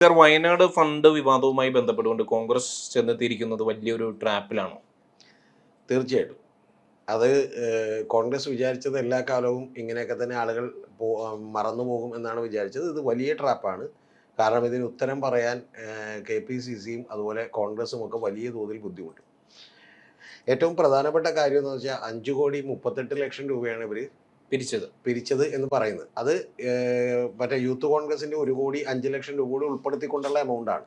Wayanad fund വിവാദവുമായി ബന്ധപ്പെട്ടുകൊണ്ട് കോൺഗ്രസ് ചെന്നെത്തിയിരിക്കുന്നത് വലിയൊരു ട്രാപ്പിലാണോ? തീർച്ചയായിട്ടും അത് കോൺഗ്രസ് വിചാരിച്ചത് എല്ലാ കാലവും ഇങ്ങനെയൊക്കെ തന്നെ ആളുകൾ മറന്നു പോകും എന്നാണ് വിചാരിച്ചത്. ഇത് വലിയ ട്രാപ്പാണ്. കാരണം ഇതിന് ഉത്തരം പറയാൻ KPCCയും അതുപോലെ കോൺഗ്രസും ഒക്കെ വലിയ തോതിൽ ബുദ്ധിമുട്ടും. ഏറ്റവും പ്രധാനപ്പെട്ട കാര്യം എന്ന് വെച്ചാൽ 5,38,00,000 രൂപയാണ് ഇവർ പിരിച്ചത് എന്ന് പറയുന്നത്. അത് മറ്റേ യൂത്ത് കോൺഗ്രസിൻ്റെ 1,05,00,000 രൂപ കൂടി ഉൾപ്പെടുത്തിക്കൊണ്ടുള്ള എമൗണ്ടാണ്.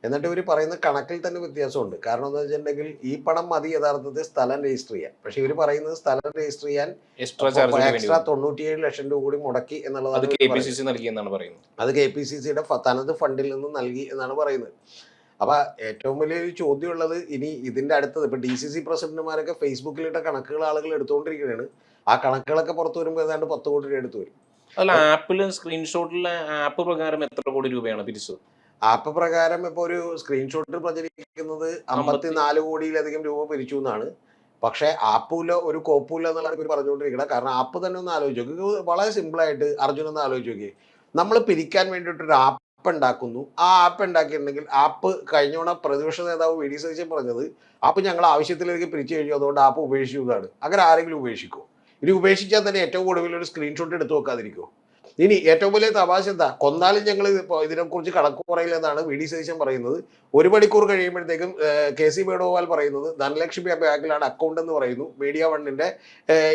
എന്നിട്ട് ഇവർ പറയുന്ന കണക്കിൽ തന്നെ വ്യത്യാസമുണ്ട്. കാരണം എന്താ വെച്ചിട്ടുണ്ടെങ്കിൽ ഈ പണം മതി യഥാർത്ഥത്തിൽ സ്ഥലം രജിസ്റ്റർ ചെയ്യാൻ. പക്ഷെ ഇവർ പറയുന്നത് സ്ഥലം രജിസ്റ്റർ ചെയ്യാൻ എക്സ്ട്രാ 97 ലക്ഷം രൂപ കൂടി മുടക്കി എന്നുള്ളതാണ്. അത് KPCCയുടെ തനത് ഫണ്ടിൽ നിന്ന് നൽകി എന്നാണ് പറയുന്നത്. അപ്പൊ ഏറ്റവും വലിയൊരു ചോദ്യമുള്ളത് ഇനി ഇതിന്റെ അടുത്തത് ഇപ്പൊ DCC പ്രസിഡന്റുമാരൊക്കെ ഫേസ്ബുക്കിലിട്ട കണക്കുകൾ ആളുകൾ എടുത്തുകൊണ്ടിരിക്കുകയാണ്. ആ കണക്കുകളൊക്കെ പുറത്തു വരുമ്പോൾ ഏതാണ്ട് 10 കോടി രൂപ എടുത്തു വരും. അല്ല, ആപ്പില് സ്ക്രീൻഷോട്ടിലെ ആപ്പ് പ്രകാരം എത്ര കോടി രൂപയാണ് പിരിച്ചത്? ആപ്പ് പ്രകാരം ഇപ്പോൾ ഒരു സ്ക്രീൻഷോട്ട് പ്രചരിക്കുന്നത് 54 കോടിയിലധികം രൂപ പിരിച്ചു എന്നാണ്. പക്ഷേ ആപ്പൂല ഒരു കോപ്പൂല എന്നുള്ളതാണ് ഇവർ പറഞ്ഞുകൊണ്ടിരിക്കുന്നത്. കാരണം ആപ്പ് തന്നെ ഒന്ന് ആലോചിച്ച് നോക്കി, വളരെ സിമ്പിളായിട്ട് അർജുൻ ഒന്ന് ആലോചിച്ച് നോക്കി. നമ്മൾ പിരിക്കാൻ വേണ്ടിയിട്ടൊരു ആപ്പ് ഉണ്ടാക്കുന്നു. ആ ആപ്പ് ഉണ്ടാക്കിയിട്ടുണ്ടെങ്കിൽ ആപ്പ് കഴിഞ്ഞോണ പ്രതിപക്ഷ നേതാവ് VD സതീശൻ പറഞ്ഞത് ആപ്പ് ഞങ്ങൾ ആവശ്യത്തിലേക്ക് പിരിച്ചു കഴിഞ്ഞു, അതുകൊണ്ട് ആപ്പ് ഉപേക്ഷിച്ചു എന്നാണ്. അങ്ങനെ ആരെങ്കിലും ഉപേക്ഷിക്കുമോ? ഇനി ഉപേക്ഷിച്ചാൽ തന്നെ ഏറ്റവും കൂടുതൽ ഒരു സ്ക്രീൻഷോട്ട് എടുത്തു വെക്കാതിരിക്കുമോ? ഇനി ഏറ്റവും വലിയ തമാശ എന്താ, കൊന്നാലും ഞങ്ങൾ ഇതിനെക്കുറിച്ച് കണക്ക് പറയില്ലെന്നാണ് VD സതീശൻ പറയുന്നത്. 1 മണിക്കൂർ കഴിയുമ്പോഴത്തേക്കും KC വേണുഗോപാൽ പറയുന്നത് ധനലക്ഷ്മി ബാങ്കിലാണ് അക്കൗണ്ട് എന്ന് പറയുന്നു മീഡിയ വണ്ണിന്റെ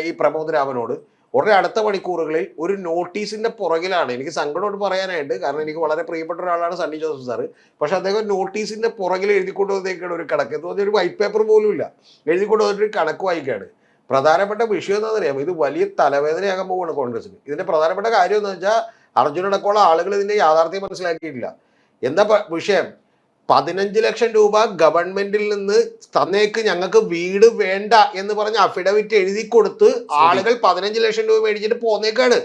ഈ പ്രമോദ് രാമനോട്. ഉടനെ അടുത്ത മണിക്കൂറുകളിൽ ഒരു നോട്ടീസിന്റെ പുറകിലാണ്. എനിക്ക് സങ്കടോട് പറയാനായിട്ട്, കാരണം എനിക്ക് വളരെ പ്രിയപ്പെട്ട ഒരാളാണ് സണ്ണി ജോസഫ് സാറ്. പക്ഷെ അദ്ദേഹം നോട്ടീസിന്റെ പുറകിൽ എഴുതിക്കൊണ്ട് വന്നേക്കാണ് ഒരു കണക്ക് എന്ന് പറഞ്ഞാൽ ഒരു വൈറ്റ് പേപ്പർ പോലും ഇല്ല, എഴുതിക്കൊണ്ട് വന്നിട്ട് കണക്ക് വായിക്കാണ്. പ്രധാനപ്പെട്ട വിഷയം എന്താണെന്ന് അറിയാമോ? ഇത് വലിയ തലവേദനയാകാൻ പോവുകയാണ് കോൺഗ്രസിന്. ഇതിന്റെ പ്രധാനപ്പെട്ട കാര്യം എന്ന് വെച്ചാൽ അർജുനടക്കമുള്ള ആളുകൾ ഇതിന്റെ യാഥാർത്ഥ്യം മനസ്സിലാക്കിയിട്ടില്ല. എന്താ വിഷയം? 15 ലക്ഷം രൂപ ഗവൺമെന്റിൽ നിന്ന് തന്നേക്ക്, ഞങ്ങൾക്ക് വീട് വേണ്ട എന്ന് പറഞ്ഞ് അഫിഡവിറ്റ് എഴുതി കൊടുത്ത് ആളുകൾ 15 ലക്ഷം രൂപ മേടിച്ചിട്ട് പോന്നേക്കാണ്.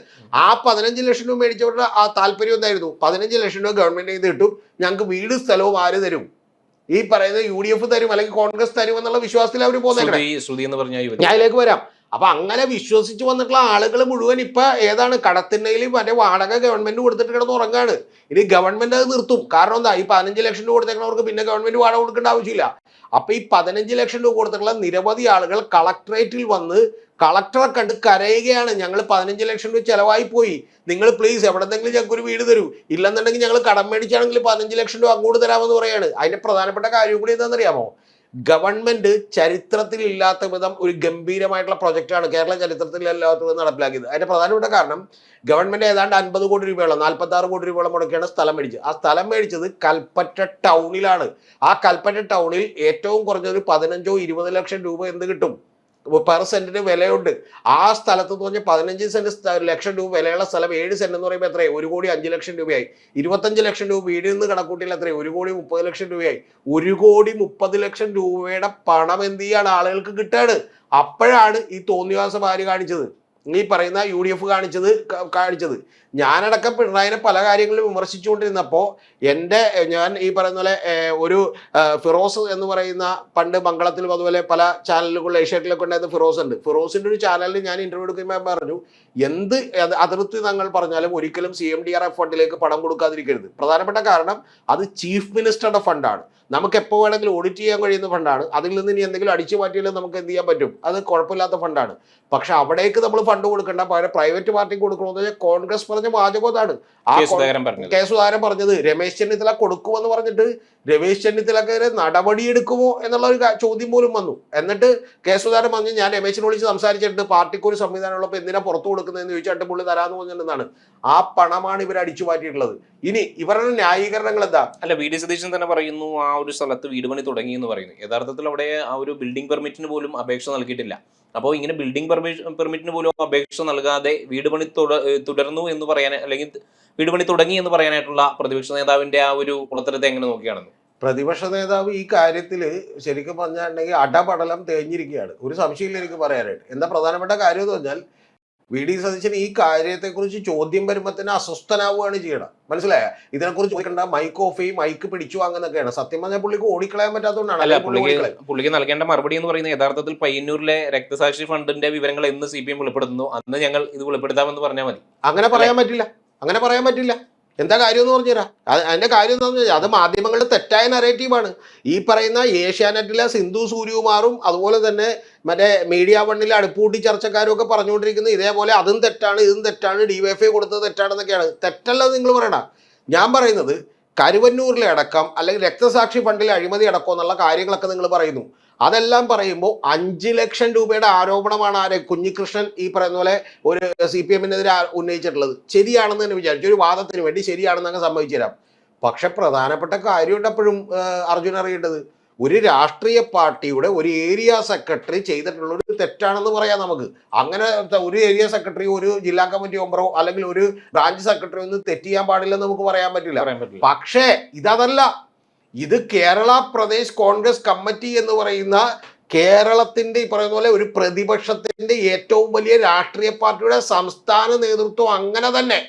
ആ 15 ലക്ഷം രൂപ മേടിച്ചവരുടെ ആ താല്പര്യം എന്തായിരുന്നു? 15 ലക്ഷം രൂപ ഗവൺമെന്റ് ചെയ്ത് കിട്ടും, ഞങ്ങൾക്ക് വീട് സ്ഥലവും ആര് തരും? ഈ പറയുന്നത് UDF തരും അല്ലെങ്കിൽ കോൺഗ്രസ് തരും എന്നുള്ള വിശ്വാസത്തിൽ അവർ പോന്നേക്കണേ. ഞാൻ അതിലേക്ക് വരാം. അപ്പൊ അങ്ങനെ വിശ്വസിച്ച് വന്നിട്ടുള്ള ആളുകൾ മുഴുവൻ ഇപ്പൊ ഏതാണ് കടത്തിണ്ണയിൽ മറ്റേ വാടക ഗവൺമെന്റ് കൊടുത്തിട്ട് കിടന്ന് ഉറങ്ങാണ്. ഇനി ഗവൺമെന്റ് അത് നിർത്തും. കാരണം എന്താ, ഈ 15 ലക്ഷം രൂപ കൊടുത്തേക്കുന്നവർക്ക് പിന്നെ ഗവൺമെന്റ് വാടക കൊടുക്കേണ്ട ആവശ്യമില്ല. അപ്പൊ ഈ 15 ലക്ഷം രൂപ കൊടുത്തിട്ടുള്ള നിരവധി ആളുകൾ കളക്ടറേറ്റിൽ വന്ന് കളക്ടറെ കണ്ട് കരയുകയാണ്. ഞങ്ങൾ 15 ലക്ഷം രൂപ ചെലവായി പോയി, നിങ്ങൾ പ്ലീസ് എവിടെന്നെങ്കിലും ഞങ്ങൾക്ക് ഒരു വീട് തരൂ, ഇല്ലെന്നുണ്ടെങ്കിൽ ഞങ്ങൾ കടം മേടിച്ചാണെങ്കിൽ 15 ലക്ഷം രൂപ അങ്ങോട്ട് തരാമെന്ന് പറയാണ്. അതിന്റെ പ്രധാനപ്പെട്ട കാര്യം കൂടി എന്താണെന്നറിയാമോ? ഗവൺമെന്റ് ചരിത്രത്തിൽ ഇല്ലാത്ത വിധം ഒരു ഗംഭീരമായിട്ടുള്ള പ്രൊജക്റ്റാണ് കേരള ചരിത്രത്തിൽ ഇല്ലാത്ത വിധം നടപ്പിലാക്കിയത്. അതിന്റെ പ്രധാനപ്പെട്ട കാരണം ഗവൺമെന്റ് ഏതാണ്ട് 50 കോടി രൂപയോളം 46 കോടി രൂപയോളം മുടക്കിയാണ് സ്ഥലം മേടിച്ചത്. ആ സ്ഥലം മേടിച്ചത് കൽപ്പറ്റ ടൗണിലാണ്. ആ കൽപ്പറ്റ ടൗണിൽ ഏറ്റവും കുറഞ്ഞൊരു 15-20 ലക്ഷം രൂപ എന്ത് കിട്ടും? പെർ സെന്റിന് വിലയുണ്ട്. ആ സ്ഥലത്ത് എന്ന് പറഞ്ഞാൽ 15 ലക്ഷം രൂപ വിലയുള്ള സ്ഥലം 7 സെന്റ് എന്ന് പറയുമ്പോൾ എത്രയായി? 1,05,00,000 രൂപയായി. 25 ലക്ഷം രൂപ വീടിൽ നിന്ന് കണക്കൂട്ടിയിൽ എത്രയായി? 1,30,00,000 രൂപയായി. 1,30,00,000 രൂപയുടെ പണം എന്ത് ചെയ്യാണ്? ആളുകൾക്ക് കിട്ടാണ്. അപ്പോഴാണ് ഈ തോന്നിവാസം ആര് കാണിച്ചത്? ഈ പറയുന്ന UDF കാണിച്ചത്. ഞാനടക്കം പിണറായിനെ പല കാര്യങ്ങളും വിമർശിച്ചുകൊണ്ടിരുന്നപ്പോൾ ഞാൻ ഈ പറയുന്ന പോലെ ഒരു ഫിറോസ് എന്ന് പറയുന്ന പണ്ട് മംഗളത്തിലും അതുപോലെ പല ചാനലുകളിലും ഏഷ്യാറ്റിലൊക്കെ ഉണ്ടായിരുന്ന ഫിറോസ് ഉണ്ട്. ഫിറോസിന്റെ ഒരു ചാനലിൽ ഞാൻ ഇന്റർവ്യൂ എടുക്കുമ്പോൾ പറഞ്ഞു, എന്ത് അതിർത്തി തങ്ങൾ പറഞ്ഞാലും ഒരിക്കലും CMDRF ഫണ്ടിലേക്ക് പണം കൊടുക്കാതിരിക്കരുത്. പ്രധാനപ്പെട്ട കാരണം അത് ചീഫ് മിനിസ്റ്ററുടെ ഫണ്ടാണ്, നമുക്ക് എപ്പോൾ വേണമെങ്കിലും ഓഡിറ്റ് ചെയ്യാൻ കഴിയുന്ന ഫണ്ടാണ്. അതിൽ നിന്ന് ഇനി എന്തെങ്കിലും അടിച്ചു മാറ്റിയാലും നമുക്ക് എന്ത് ചെയ്യാൻ പറ്റും, അത് കുഴപ്പമില്ലാത്ത ഫണ്ടാണ്. പക്ഷെ അവിടേക്ക് നമ്മൾ ഫണ്ട് കൊടുക്കേണ്ട, പകരം പ്രൈവറ്റ് പാർട്ടിക്ക് കൊടുക്കണമെന്ന് വെച്ചാൽ കോൺഗ്രസ് പറഞ്ഞ വാചകത്താണ് കെ സുധാകരൻ പറഞ്ഞത്. രമേശ് ചെന്നിത്തല കൊടുക്കുമെന്ന് പറഞ്ഞിട്ട് രമേശ് ചെന്നിത്തലക്കെതിരെ നടപടിയെടുക്കുമോ എന്നുള്ള ഒരു ചോദ്യം പോലും വന്നു. എന്നിട്ട് കെ സുധാകരൻ പറഞ്ഞു, ഞാൻ രമേശിനെ വിളിച്ച് സംസാരിച്ചിട്ട് പാർട്ടിക്ക് ഒരു സംവിധാനമുള്ളപ്പോൾ എന്തിനാ പുറത്തു കൊടുക്കുന്നതെന്ന് ചോദിച്ചിട്ട് പുള്ളി തരാമെന്ന് പറഞ്ഞിട്ടുണ്ടെന്നാണ്. ആ പണമാണ് ഇവർ അടിച്ചു മാറ്റിയിട്ടുള്ളത്. ഇനി ഇവരുടെ ന്യായീകരണങ്ങൾ എന്താ? അല്ല, VD സതീശൻ തന്നെ പറയുന്നു ആ ഒരു സ്ഥലത്ത് വീട് പണി തുടങ്ങി എന്ന് പറയുന്നു. യഥാർത്ഥത്തിൽ അവിടെ ആ ഒരു ബിൽഡിംഗ് പെർമിറ്റിന് പോലും അപേക്ഷ നൽകിയിട്ടില്ല. അപ്പോൾ ഇങ്ങനെ ബിൽഡിംഗ് പെർമിറ്റിന് പോലും അപേക്ഷ നൽകാതെ വീട് പണി തുടർന്നു എന്ന് പറയാൻ, അല്ലെങ്കിൽ വീട് പണി തുടങ്ങി എന്ന് പറയാനായിട്ടുള്ള പ്രതിപക്ഷ നേതാവിന്റെ ആ ഒരു കുളത്തരത്തെ എങ്ങനെ നോക്കിയാണെന്ന്? പ്രതിപക്ഷ നേതാവ് ഈ കാര്യത്തിൽ ശരിക്കും പറഞ്ഞിട്ടുണ്ടെങ്കിൽ അടപടലം തേഞ്ഞിരിക്കുകയാണ്. ഒരു സംശയമില്ല എനിക്ക് പറയാനായിട്ട്. എന്താ പ്രധാനപ്പെട്ട കാര്യം എന്ന് പറഞ്ഞാൽ VD സതീശൻ ഈ കാര്യത്തെക്കുറിച്ച് ചോദ്യം വരുമ്പോൾ തന്നെ അസ്വസ്ഥനാവുകയാണ് ചെയ്യണം. മനസ്സിലായ? ഇതിനെക്കുറിച്ച് ചോദിക്കേണ്ട, മൈക്ക് ഓഫ് ചെയ്യും, മൈക്ക് പിടിച്ചു വാങ്ങുന്നൊക്കെയാണ്. സത്യം പറഞ്ഞാൽ പുള്ളിക്ക് ഓടിക്കളയാൻ പറ്റാത്തതുകൊണ്ടാണ്. പുള്ളിക്ക് നൽകേണ്ട മറുപടി എന്ന് പറയുന്നത് യഥാർത്ഥത്തിൽ പയ്യന്നൂരിലെ രക്തസാക്ഷി ഫണ്ടിന്റെ വിവരങ്ങൾ എന്ന് CPM വെളിപ്പെടുത്തുന്നു, അന്ന് ഞങ്ങൾ ഇത് വെളിപ്പെടുത്താമെന്ന് പറഞ്ഞാൽ മതി. അങ്ങനെ പറയാൻ പറ്റില്ല. എന്താ കാര്യം എന്ന് പറഞ്ഞുതരാം. അതിന്റെ കാര്യം എന്താണെന്ന് വെച്ചാൽ അത് മാധ്യമങ്ങളുടെ തെറ്റായ നറേറ്റീവാണ്. ഈ പറയുന്ന ഏഷ്യാനെറ്റിലെ സിന്ധു സൂര്യകുമാറും അതുപോലെ തന്നെ മറ്റേ മീഡിയ വണ്ണിലെ അടുപ്പൂട്ടി ചർച്ചക്കാരും ഒക്കെ പറഞ്ഞുകൊണ്ടിരിക്കുന്നത് ഇതേപോലെ അതും തെറ്റാണ് ഇതും തെറ്റാണ് ഡിവൈഎഫ്ഐ കൊടുത്തത് തെറ്റാണെന്നൊക്കെയാണ്. തെറ്റല്ല നിങ്ങൾ പറയണ്ട. ഞാൻ പറയുന്നത് കരുവന്നൂരിലെ അടക്കം അല്ലെങ്കിൽ രക്തസാക്ഷി ഫണ്ടിലെ അഴിമതി അടക്കം എന്നുള്ള കാര്യങ്ങളൊക്കെ നിങ്ങൾ പറയുന്നു. അതെല്ലാം പറയുമ്പോൾ 5 ലക്ഷം രൂപയുടെ ആരോപണമാണ് ആരെ കുഞ്ഞികൃഷ്ണൻ ഈ പറയുന്ന പോലെ ഒരു CPM-നെതിരെ ഉന്നയിച്ചിട്ടുള്ളത്. ശരിയാണെന്ന് തന്നെ വിചാരിച്ചു, ഒരു വാദത്തിന് വേണ്ടി ശരിയാണെന്ന് അങ്ങ് സമ്മതിച്ചു തരാം. പക്ഷെ പ്രധാനപ്പെട്ട കാര്യമുണ്ട് എപ്പോഴും അർജുൻ അറിയേണ്ടത്. ഒരു രാഷ്ട്രീയ പാർട്ടിയുടെ ഒരു ഏരിയ സെക്രട്ടറി ചെയ്തിട്ടുള്ള ഒരു തെറ്റാണെന്ന് പറയാം നമുക്ക്. അങ്ങനെ ഒരു ഏരിയ സെക്രട്ടറി ഒരു ജില്ലാ കമ്മിറ്റി മെമ്പറോ അല്ലെങ്കിൽ ഒരു ബ്രാഞ്ച് സെക്രട്ടറി ഒന്നും തെറ്റ് ചെയ്യാൻ പാടില്ലെന്ന് നമുക്ക് പറയാൻ പറ്റില്ല. പക്ഷേ ഇതല്ല, ഇത് കേരള പ്രദേശ് കോൺഗ്രസ് കമ്മിറ്റി എന്ന് പറയുന്ന കേരളത്തിന്റെ ഈ പറയുന്ന പോലെ ഒരു പ്രതിപക്ഷത്തിന്റെ ഏറ്റവും വലിയ രാഷ്ട്രീയ പാർട്ടിയുടെ സംസ്ഥാന നേതൃത്വം അങ്ങനെ തന്നെ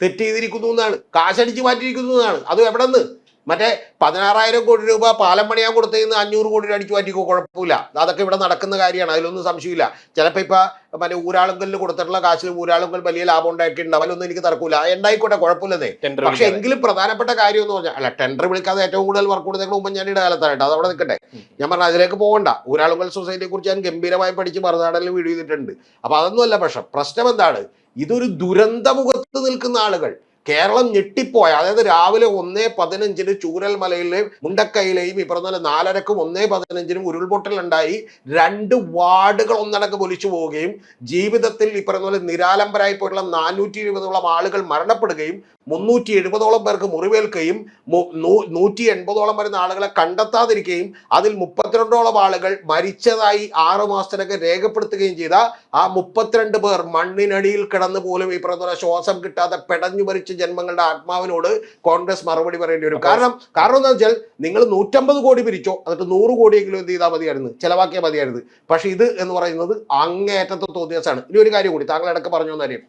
തെറ്റ് ചെയ്തിരിക്കുന്നു എന്നാണ്, കാശടിച്ച് മാറ്റിയിരിക്കുന്നു എന്നാണ്. അത് എവിടെ നിന്ന്? മറ്റേ 16,000 കോടി രൂപ പാലം പണിയാൻ കൊടുത്തതിന് 500 കോടി അടിച്ചു മാറ്റിക്കോ, കുഴപ്പമില്ല. അതൊക്കെ ഇവിടെ നടക്കുന്ന കാര്യമാണ്, അതിലൊന്നും സംശയമില്ല. ചിലപ്പോൾ ഇപ്പൊ മറ്റേ ഊരാളുങ്കലിന് കൊടുത്തിട്ടുള്ള കാശിൽ ഊരാളുങ്കൽ വലിയ ലാഭം ഉണ്ടാക്കിയിട്ടുണ്ട്, അതിലൊന്നും എനിക്ക് തർക്കമില്ല, ഉണ്ടായിക്കോട്ടെ, കുഴപ്പമില്ലതേ. പക്ഷെ എങ്കിലും പ്രധാനപ്പെട്ട കാര്യം എന്ന് പറഞ്ഞാൽ അല്ല, ടെൻഡർ വിളിക്കാതെ ഏറ്റവും കൂടുതൽ വർക്ക് കൊടുത്തേക്കുന്ന ഉമ്മൻചാണ്ടിയുടെ കാലത്താണ്. അത് അവിടെ നിൽക്കട്ടെ. ഞാൻ പറഞ്ഞ അതിലേക്ക് പോകണ്ട. ഊരാളുങ്കൽ സൊസൈറ്റിയെ കുറിച്ച് ഞാൻ ഗംഭീരമായി പഠിച്ച് മറുനാടനിൽ വീഡിയോ ചെയ്തിട്ടുണ്ട്. അപ്പൊ അതൊന്നും അല്ല പ്രശ്നം എന്താണ്? ഇതൊരു ദുരന്തമുഖത്ത് നിൽക്കുന്ന ആളുകൾ. കേരളം ഞെട്ടിപ്പോയ, അതായത് രാവിലെ 1:15 ചൂരൽമലയിലെയും മുണ്ടക്കയിലെയും ഈ പറഞ്ഞ പോലെ 4:30ക്കും 1:15 ഉരുൾപൊട്ടലുണ്ടായി 2 വാർഡുകൾ ഒന്നടങ്കം ഒലിച്ചു പോവുകയും ജീവിതത്തിൽ ഈ പറഞ്ഞ പോലെ നിരാലംബരായി പോയിട്ടുള്ള 420ഓളം ആളുകൾ മരണപ്പെടുകയും 370ഓളം പേർക്ക് മുറിവേൽക്കുകയും 180ഓളം വരുന്ന ആളുകളെ കണ്ടെത്താതിരിക്കുകയും അതിൽ 32ഓളം ആളുകൾ മരിച്ചതായി 6 മാസത്തിനൊക്കെ രേഖപ്പെടുത്തുകയും ചെയ്ത ആ 32 പേർ മണ്ണിനടിയിൽ കിടന്നു പോലും ഈ പറഞ്ഞ ശ്വാസം കിട്ടാതെ പെടഞ്ഞു മരിച്ച ജന്മങ്ങളുടെ ആത്മാവിനോട് കോൺഗ്രസ് മറുപടി പറയേണ്ടി വരും. കാരണം എന്താ വെച്ചാൽ നിങ്ങൾ 150 കോടി പിരിച്ചോ, എന്നിട്ട് 100 കോടിയെങ്കിലും എന്ത് ചെയ്താൽ മതിയായിരുന്നു, ചെലവാക്കിയാൽ മതിയായിരുന്നു. പക്ഷെ ഇത് എന്ന് പറയുന്നത് അങ്ങേയറ്റത്തെ തോന്നിയാസാണ്. ഇനി ഒരു കാര്യം കൂടി താങ്കൾ ഇടയ്ക്ക് പറഞ്ഞു കാര്യം,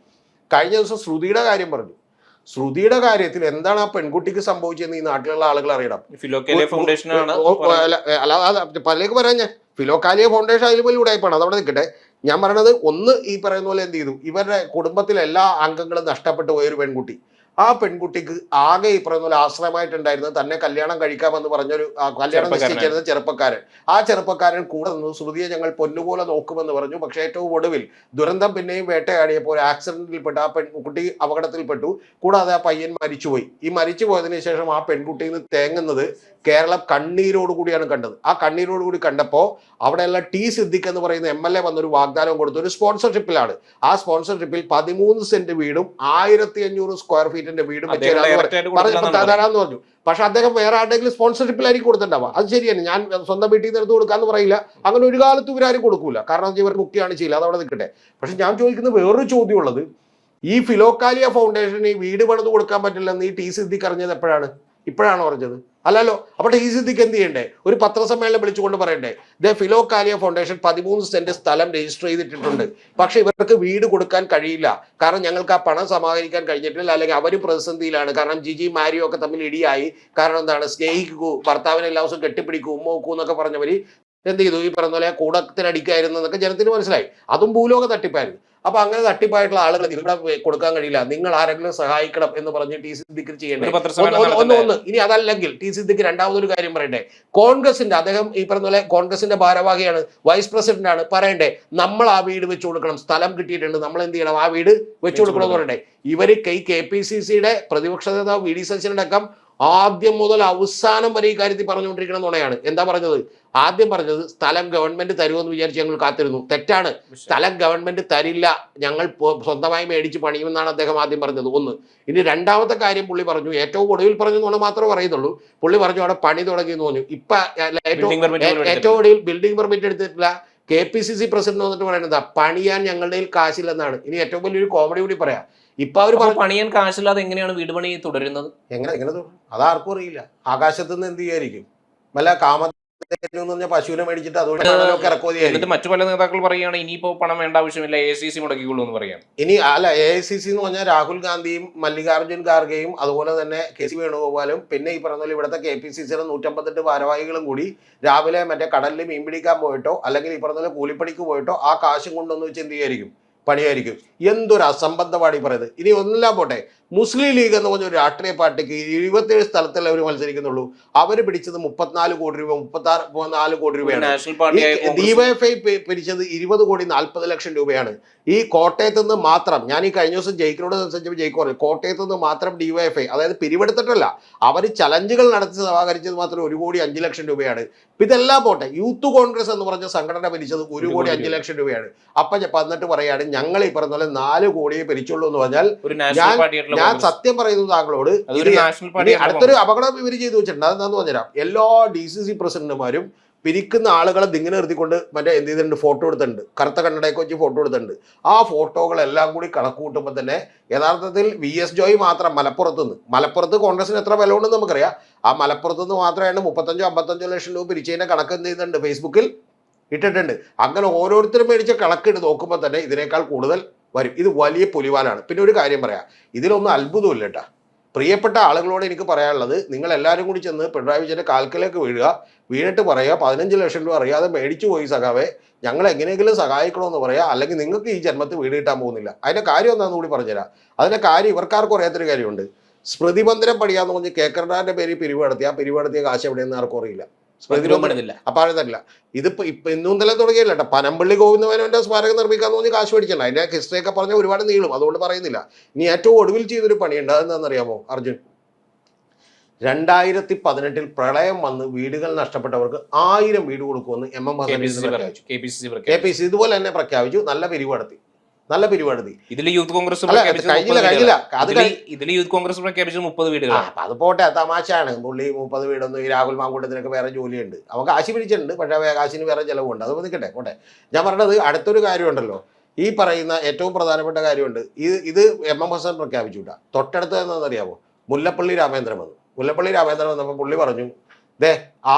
കഴിഞ്ഞ ദിവസം ശ്രുതിയുടെ കാര്യം പറഞ്ഞു. ശ്രുതിയുടെ കാര്യത്തിൽ എന്താണ് ആ പെൺകുട്ടിക്ക് സംഭവിച്ചതെന്ന് ഈ നാട്ടിലുള്ള ആളുകൾ അറിയണം. പലർക്ക് പറയാൻ ഞാൻ ഫിലോക്കാലിയ ഫൗണ്ടേഷൻ അതിൽ പോലും ഉടായ്പാണ്, അതവിടെ നിൽക്കട്ടെ. ഞാൻ പറയണത് ഒന്ന്, ഈ പറയുന്ന പോലെ എന്ത് ചെയ്തു, ഇവരുടെ കുടുംബത്തിലെ എല്ലാ അംഗങ്ങളും നഷ്ടപ്പെട്ടു പോയൊരു പെൺകുട്ടി. ആ പെൺകുട്ടിക്ക് ആകെ ഈ പറയുന്ന പോലെ ആശ്രയമായിട്ടുണ്ടായിരുന്നത് തന്നെ കല്യാണം കഴിക്കാമെന്ന് പറഞ്ഞൊരു കല്യാണം നിശ്ചയിച്ചിരുന്ന ചെറുപ്പക്കാരൻ. ആ ചെറുപ്പക്കാരൻ കൂടെ നിന്ന് ശ്രുതിയെ ഞങ്ങൾ പൊന്നുപോലെ നോക്കുമെന്ന് പറഞ്ഞു. പക്ഷേ ഏറ്റവും ഒടുവിൽ ദുരന്തം പിന്നെയും വേട്ടയാടിയപ്പോൾ ഒരു ആക്സിഡന്റിൽപ്പെട്ടു, ആ പെൺകുട്ടി അപകടത്തിൽപ്പെട്ടു. കൂടാതെ ആ പയ്യൻ മരിച്ചുപോയി. ഈ മരിച്ചു പോയതിനു ശേഷം ആ പെൺകുട്ടിയിൽ നിന്ന് തേങ്ങുന്നത് കേരളം കണ്ണീരോടുകൂടിയാണ് കണ്ടത്. ആ കണ്ണീരോടുകൂടി കണ്ടപ്പോൾ അവിടെയുള്ള സിദ്ദിഖ് എന്ന് പറയുന്ന MLA വന്നൊരു വാഗ്ദാനം കൊടുത്തു, ഒരു സ്പോൺസർഷിപ്പിലാണ്. ആ സ്പോൺസർഷിപ്പിൽ 13 സെന്റ് വീടും 1500 സ്ക്വയർ ഫീറ്റിന്റെ വീടും തരാന്ന് പറഞ്ഞു. പക്ഷെ അദ്ദേഹം വേറെ ആരുടെങ്കിലും സ്പോൺസർഷിപ്പിലായിരിക്കും കൊടുത്തിട്ടുണ്ടാവുക. അത് ശരിയാണ്, ഞാൻ സ്വന്തം വീട്ടിൽ നിന്ന് എടുത്ത് കൊടുക്കാന്ന് പറയില്ല. അങ്ങനെ ഒരു കാലത്തും ഇവരാരും കൊടുക്കൂല, കാരണം ഇവർ മുക്തിയാണ് ചെയ്യില്ല, അതവിടെ നിൽക്കട്ടെ. പക്ഷെ ഞാൻ ചോദിക്കുന്നത് വേറൊരു ചോദ്യമുള്ളത്, ഈ ഫിലോക്കാലിയ ഫൗണ്ടേഷന് ഈ വീട് പണിത് കൊടുക്കാൻ പറ്റില്ലെന്ന് ഈ സിദ്ദിഖ് അറിഞ്ഞത് എപ്പോഴാണ്? ഇപ്പോഴാണോ പറഞ്ഞത്? അല്ലല്ലോ. അപ്പോൾ സിദ്ദിഖ് എന്ത് ചെയ്യണ്ടേ? ഒരു പത്രസമ്മേളനം വിളിച്ചുകൊണ്ട് പറയണ്ടേ, ഫിലോക്കാലിയ ഫൗണ്ടേഷൻ 13 സെന്റ് സ്ഥലം രജിസ്റ്റർ ചെയ്തിട്ടുണ്ട്, പക്ഷെ ഇവർക്ക് വീട് കൊടുക്കാൻ കഴിയില്ല, കാരണം ഞങ്ങൾക്ക് ആ പണം സമാഹരിക്കാൻ കഴിഞ്ഞിട്ടില്ല, അല്ലെങ്കിൽ അവർ പ്രതിസന്ധിയിലാണ്, കാരണം ജിജി മാരിയോ ഒക്കെ തമ്മിൽ ഇടിയായി. കാരണം എന്താണ്, സ്നേഹിക്കൂ, ഭർത്താവിനെ എല്ലാ ദിവസവും കെട്ടിപ്പിടിക്കൂ, ഉമ്മ വെക്കൂ എന്നൊക്കെ പറഞ്ഞവര് എന്ത് ചെയ്തു, ഈ പറഞ്ഞ പോലെ കൂടത്തിനടിക്കായിരുന്നു എന്നൊക്കെ ജനത്തിന് മനസ്സിലായി. അതും ഭൂലോക തട്ടിപ്പായിരുന്നു. അപ്പൊ അങ്ങനെ തട്ടിപ്പായിട്ടുള്ള ആളുകൾ ഇവിടെ കൊടുക്കാൻ കഴിയില്ല, നിങ്ങൾ ആരെങ്കിലും സഹായിക്കണം എന്ന് പറഞ്ഞ് സിദ്ദിഖ് ചെയ്യേണ്ടത് ഒന്ന്. ഇനി അതല്ലെങ്കിൽ സിദ്ദിഖ് രണ്ടാമതൊരു കാര്യം പറയണ്ടേ, കോൺഗ്രസിന്റെ, അദ്ദേഹം ഈ പറഞ്ഞ പോലെ കോൺഗ്രസിന്റെ ഭാരവാഹിയാണ്, വൈസ് പ്രസിഡന്റ് ആണ്, പറയണ്ടേ നമ്മൾ ആ വീട് വെച്ചു കൊടുക്കണം, സ്ഥലം കിട്ടിയിട്ടുണ്ട്, നമ്മൾ എന്ത് ചെയ്യണം, ആ വീട് വെച്ചു കൊടുക്കണം എന്ന് പറയണ്ടേ. ഇവര് KPCCയുടെ പ്രതിപക്ഷ നേതാവ് VD സതീശനടക്കം ആദ്യം മുതൽ അവസാനം വരെ ഈ കാര്യത്തിൽ പറഞ്ഞുകൊണ്ടിരിക്കണം എന്നുള്ളതാണ്. എന്താ പറഞ്ഞത്? ആദ്യം പറഞ്ഞത് സ്ഥലം ഗവൺമെന്റ് തരുമെന്ന് വിചാരിച്ച് ഞങ്ങൾ കാത്തിരുന്നു. തെറ്റാണ്, സ്ഥലം ഗവൺമെന്റ് തരില്ല, ഞങ്ങൾ സ്വന്തമായി മേടിച്ച് പണിയുമെന്നാണ് അദ്ദേഹം ആദ്യം പറഞ്ഞത്. ഒന്ന്. ഇനി രണ്ടാമത്തെ കാര്യം പുള്ളി പറഞ്ഞു, ഏറ്റവും ഒടുവിൽ പറഞ്ഞു എന്ന് മാത്രമേ പറയുന്നുള്ളൂ, പുള്ളി പറഞ്ഞു അവിടെ പണി തുടങ്ങി എന്ന് പറഞ്ഞു. ഇപ്പൊ ഏറ്റവും ഒടുവിൽ ബിൽഡിംഗ് പെർമിറ്റ് എടുത്തിട്ടില്ല. KPCC പ്രസിഡന്റ് വന്നിട്ട് പറയുന്നത് പണിയാൻ ഞങ്ങളുടെ കാശില്ലെന്നാണ്. ഇനി ഏറ്റവും വലിയൊരു കോമഡി കൂടി പറയാം, ഇപ്പൊ അവര് പണിയാൻ കാശില്ലാതെ എങ്ങനെയാണ് വീട് പണി തുടരുന്നത്? എങ്ങനെ അതാർക്കും അറിയില്ല. ആകാശത്ത് നിന്ന് എന്ത് ചെയ്യായിരിക്കും, വല്ല പശുവിനെ മേടിച്ചിട്ട് അതുകൊണ്ട് മറ്റു പല നേതാക്കൾ പറയുകയാണ് ഇനിയിപ്പോ പണം വേണ്ട ആവശ്യമില്ല, AICC മുടക്കിക്കൊള്ളൂ എന്ന് പറയാം. ഇനി അല്ല, AICC എന്ന് പറഞ്ഞാൽ രാഹുൽ ഗാന്ധിയും മല്ലികാർജ്ജുൻ ഖാർഗെയും അതുപോലെ തന്നെ KC വേണുഗോപാലും പിന്നെ ഈ പറഞ്ഞ ഇവിടുത്തെ KPCCയുടെ 158 ഭാരവാഹികളും കൂടി രാവിലെ മറ്റേ കടലിൽ മീൻ പിടിക്കാൻ പോയിട്ടോ അല്ലെങ്കിൽ ഈ പറഞ്ഞ കൂലിപ്പണിക്ക് പോയിട്ടോ ആ കാശും കൊണ്ടൊന്ന് വെച്ച് എന്ത് ചെയ്യായിരിക്കും, പണിയായിരിക്കും. എന്തൊരു അസംബന്ധമാണ് ഈ പറയുന്നത്. ഇനി ഒന്നെല്ലാം പോട്ടെ, മുസ്ലിം ലീഗ് എന്ന് പറഞ്ഞ ഒരു രാഷ്ട്രീയ പാർട്ടിക്ക് 27 സ്ഥലത്തല്ലേ അവർ മത്സരിക്കുന്നുള്ളൂ. അവർ പിടിച്ചത് 34 കോടി രൂപ, 34 കോടി രൂപയാണ്. നാഷണൽ പാർട്ടിയായ ഡിവൈഎഫ്ഐ പിരിച്ചത് 20 കോടി 40 ലക്ഷം രൂപയാണ്. ഈ കോട്ടയത്ത് നിന്ന് മാത്രം, ഞാൻ ഈ കഴിഞ്ഞ ദിവസം ജയിക്കിനോട് സംസാരിച്ചപ്പോൾ ജയിക്ക് പറയും, കോട്ടയത്ത് നിന്ന് മാത്രം ഡിവൈഎഫ്ഐ, അതായത് പിരിവെടുത്തിട്ടല്ല, അവർ ചലഞ്ചുകൾ നടത്തി സമാഹരിച്ചത് മാത്രം 1 കോടി 5 ലക്ഷം രൂപയാണ്. ഇതെല്ലാം പോട്ടെ, യൂത്ത് കോൺഗ്രസ് എന്ന് പറഞ്ഞ സംഘടന പിരിച്ചത് 1 കോടി 5 ലക്ഷം രൂപയാണ്. അപ്പൊ എന്നിട്ട് പറയാണ് ഞങ്ങൾ ഈ പറഞ്ഞ പോലെ 4 കോടിയെ പിരിച്ചുള്ളൂ എന്ന് പറഞ്ഞാൽ, ഞാൻ സത്യം പറയുന്നു താങ്കളോട്, അടുത്തൊരു അപകടം ഇവർ ചെയ്തു വെച്ചിട്ടുണ്ട്. അതെന്താന്ന് പറഞ്ഞുതരാം. എല്ലാ DCC പ്രസിഡന്റുമാരും പിരിക്കുന്ന ആളുകളെ ഇങ്ങനെ നിർത്തിക്കൊണ്ട് മറ്റേ എന്ത് ചെയ്തിട്ടുണ്ട്, ഫോട്ടോ എടുത്തിട്ടുണ്ട്, കറുത്ത കണ്ണടയൊക്കെ വെച്ച് ഫോട്ടോ എടുത്തിട്ടുണ്ട്. ആ ഫോട്ടോകളെല്ലാം കൂടി കണക്ക് കൂട്ടുമ്പോൾ തന്നെ യഥാർത്ഥത്തിൽ VS ജോയ് മാത്രം മലപ്പുറത്ത് കോൺഗ്രസിന് എത്ര വില ഉണ്ടെന്ന് നമുക്കറിയാം. ആ മലപ്പുറത്ത് നിന്ന് മാത്രമാണ് 35-55 ലക്ഷം രൂപ പിരിച്ചതിന്റെ കണക്ക് എന്ത് ചെയ്യുന്നുണ്ട്, ഫേസ്ബുക്കിൽ ഇട്ടിട്ടുണ്ട്. അങ്ങനെ ഓരോരുത്തരും മേടിച്ച കണക്കിട്ട് നോക്കുമ്പോൾ തന്നെ ഇതിനേക്കാൾ കൂടുതൽ വരും. ഇത് വലിയ പുലിവാലാണ്. പിന്നെ ഒരു കാര്യം പറയാം, ഇതിലൊന്നും അത്ഭുതമില്ല കേട്ടോ. പ്രിയപ്പെട്ട ആളുകളോട് എനിക്ക് പറയാനുള്ളത്, നിങ്ങൾ എല്ലാവരും കൂടി ചെന്ന് പിണറായി വിജയന്റെ കാൽക്കലേക്ക് വീണിട്ട് പറയുക 15 ലക്ഷം രൂപ അറിയാതെ മേടിച്ചു പോയി സഖാവെ, ഞങ്ങൾ എങ്ങനെയെങ്കിലും സഹായിക്കണമെന്ന് പറയാം, അല്ലെങ്കിൽ നിങ്ങൾക്ക് ഈ ജന്മത്തിൽ വീട് കിട്ടാൻ പോകുന്നില്ല. അതിന്റെ കാര്യം എന്താണെന്ന് കൂടി പറഞ്ഞുതരാം. അതിന്റെ കാര്യം ഇവർക്കാർക്കും അറിയാത്തൊരു കാര്യമുണ്ട്. സ്മൃതി മന്ദിരം പണിയാന്ന് പറഞ്ഞ് കേക്കറിന്റെ പേര് പിരിവ് നടത്തിയ കാശ് എവിടെയെന്ന് ആർക്കും അറിയില്ല. അപ്പൊ തരില്ല. ഇതിപ്പോ ഇന്നും ഇന്നലെ തുടങ്ങിയില്ല കേട്ടോ. പനമ്പള്ളി ഗോവിന്ദമേനോന്റെ സ്മാരകം നിർമ്മിക്കാന്ന് പറഞ്ഞ് കാശ് മേടിച്ചില്ല. അതിന്റെ ഹിസ്റ്ററി ഒക്കെ പറഞ്ഞ ഒരുപാട് നീളും, അതുകൊണ്ട് പറയുന്നില്ല. ഇനി ഏറ്റവും ഒടുവിൽ ചെയ്തൊരു പണിയുണ്ട്. അതെന്താണെന്നറിയാമോ അർജുൻ? 2018 പ്രളയം വന്ന് വീടുകൾ നഷ്ടപ്പെട്ടവർക്ക് 1000 വീട് കൊടുക്കുമെന്ന് MM ഹസൻ KPCC ഇതുപോലെ തന്നെ പ്രഖ്യാപിച്ചു. നല്ല പിരിവ് നടത്തി. ഇതിൽ യൂത്ത് കോൺഗ്രസ് പ്രഖ്യാപിച്ചത് 30 വീടുകൾ. അത് പോട്ടെ, തമാശയാണ്. പുള്ളി 30 വീടൊന്നും, ഈ രാഹുൽ മാങ്കൂട്ടത്തിനൊക്കെ വേറെ ജോലിയുണ്ട്, അവൻ കാശ് പിടിച്ചിട്ടുണ്ട്, പക്ഷേ കാശിന് വേറെ ചെലവുണ്ട്. അത് നിൽക്കട്ടെ, പോട്ടെ. ഞാൻ പറഞ്ഞത് അടുത്തൊരു കാര്യമുണ്ടല്ലോ, ഈ പറയുന്ന ഏറ്റവും പ്രധാനപ്പെട്ട കാര്യമുണ്ട്. ഇത് MM ഹസൻ പ്രഖ്യാപിച്ചു വിട്ടാ. തൊട്ടടുത്ത് എന്താണെന്നറിയാമോ? മുല്ലപ്പള്ളി രാമേന്ദ്രൻ വന്നപ്പോൾ പുള്ളി പറഞ്ഞു,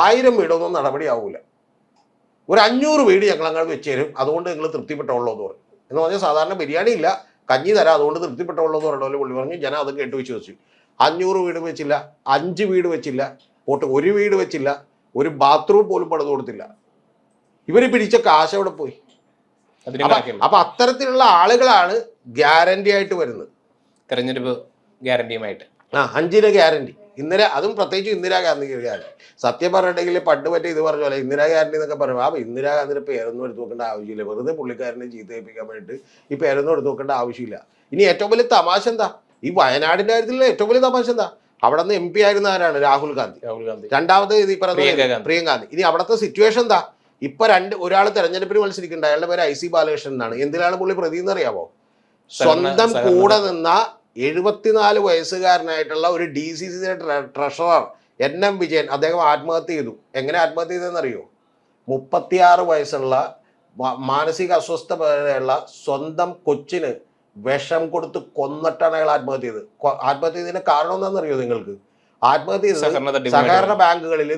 1000 വീടൊന്നും നടപടിയാവൂല, ഒരു 500 വീട് ഞങ്ങൾ അങ്ങോട്ട് വെച്ച് തരും, അതുകൊണ്ട് നിങ്ങൾ തൃപ്തിപ്പെട്ടുള്ളൂ എന്ന് പറഞ്ഞു. എന്ന് പറഞ്ഞാൽ സാധാരണ ബിരിയാണി ഇല്ല, കഞ്ഞി തരാം, അതുകൊണ്ട് തൃപ്തിപ്പെട്ടുള്ളൂ എന്ന് പറഞ്ഞ പോലെ പുള്ളി പറഞ്ഞു. ജനം അത് കേട്ട് വിശ്വസിച്ചു. 500 വീട് വെച്ചില്ല, 5 വീട് വെച്ചില്ല, ഒരു വീട് വെച്ചില്ല, ഒരു ബാത്റൂം പോലും പണിത് കൊടുത്തില്ല. ഇവര് പിടിച്ച കാശ് എവിടെ പോയി? അപ്പൊ അത്തരത്തിലുള്ള ആളുകളാണ് ഗ്യാരണ്ടി ആയിട്ട് വരുന്നത്, തെരഞ്ഞെടുപ്പ് ഗ്യാരണ്ടിയുമായിട്ട്. 5ന് ഗ്യാരണ്ടി. അതും പ്രത്യേകിച്ച് ഇന്ദിരാഗാന്ധി ഗ്യാരണ്ടി. സത്യം പറഞ്ഞിട്ടുണ്ടെങ്കിൽ പണ്ട് പറ്റി ഇത് പറഞ്ഞ പോലെ ഇന്ദിരാഗാന്ധി എന്നൊക്കെ പറഞ്ഞു. അപ്പൊ ഇന്ദിരാഗാന്ധിയുടെ പേരൊന്നും എടുത്ത് നോക്കേണ്ട ആവശ്യമില്ല. വെറുതെ പുള്ളിക്കാരനെ ചീത്തയിപ്പിക്കാൻ വേണ്ടിയിട്ട് ഈ പേരൊന്നും എടുത്ത് നോക്കേണ്ട ആവശ്യമില്ല. ഇനി ഏറ്റവും വലിയ തമാശ എന്താ, ഈ വയനാടിന്റെ കാര്യത്തിൽ ഏറ്റവും വലിയ തമാശ എന്താ, അവിടെ നിന്ന് MP ആയിരുന്ന ആരാണ്? രാഹുൽ ഗാന്ധി. രണ്ടാമത് ഈ പറഞ്ഞ പ്രിയങ്കാന്തി. ഇനി അവിടുത്തെ സിറ്റുവേഷൻ എന്താ? ഇപ്പൊ ഒരാൾ തെരഞ്ഞെടുപ്പിന് മത്സരിക്കുന്നുണ്ട്, അയാളുടെ പേര് IC ബാലകൃഷ്ണൻ എന്നാണ്. എന്തിനാണ് പുള്ളി പ്രതി എന്നറിയാമോ? സ്വന്തം കൂടെ നിന്ന 74 വയസ്സുകാരനായിട്ടുള്ള ഒരു DCC ട്രഷറർ NM വിജയൻ, അദ്ദേഹം ആത്മഹത്യ ചെയ്തു. എങ്ങനെ ആത്മഹത്യ ചെയ്തതെന്നറിയോ? 36 വയസ്സുള്ള മാനസിക അസ്വസ്ഥതയുള്ള സ്വന്തം കൊച്ചിന് വിഷം കൊടുത്ത് കൊന്നിട്ടാണ് അയാൾ ആത്മഹത്യ ചെയ്തത്. ആത്മഹത്യ ചെയ്തതിന്റെ കാരണം എന്താണെന്നറിയോ നിങ്ങൾക്ക്? ആത്മഹത്യ ചെയ്തത് സഹകരണ ബാങ്കുകളിൽ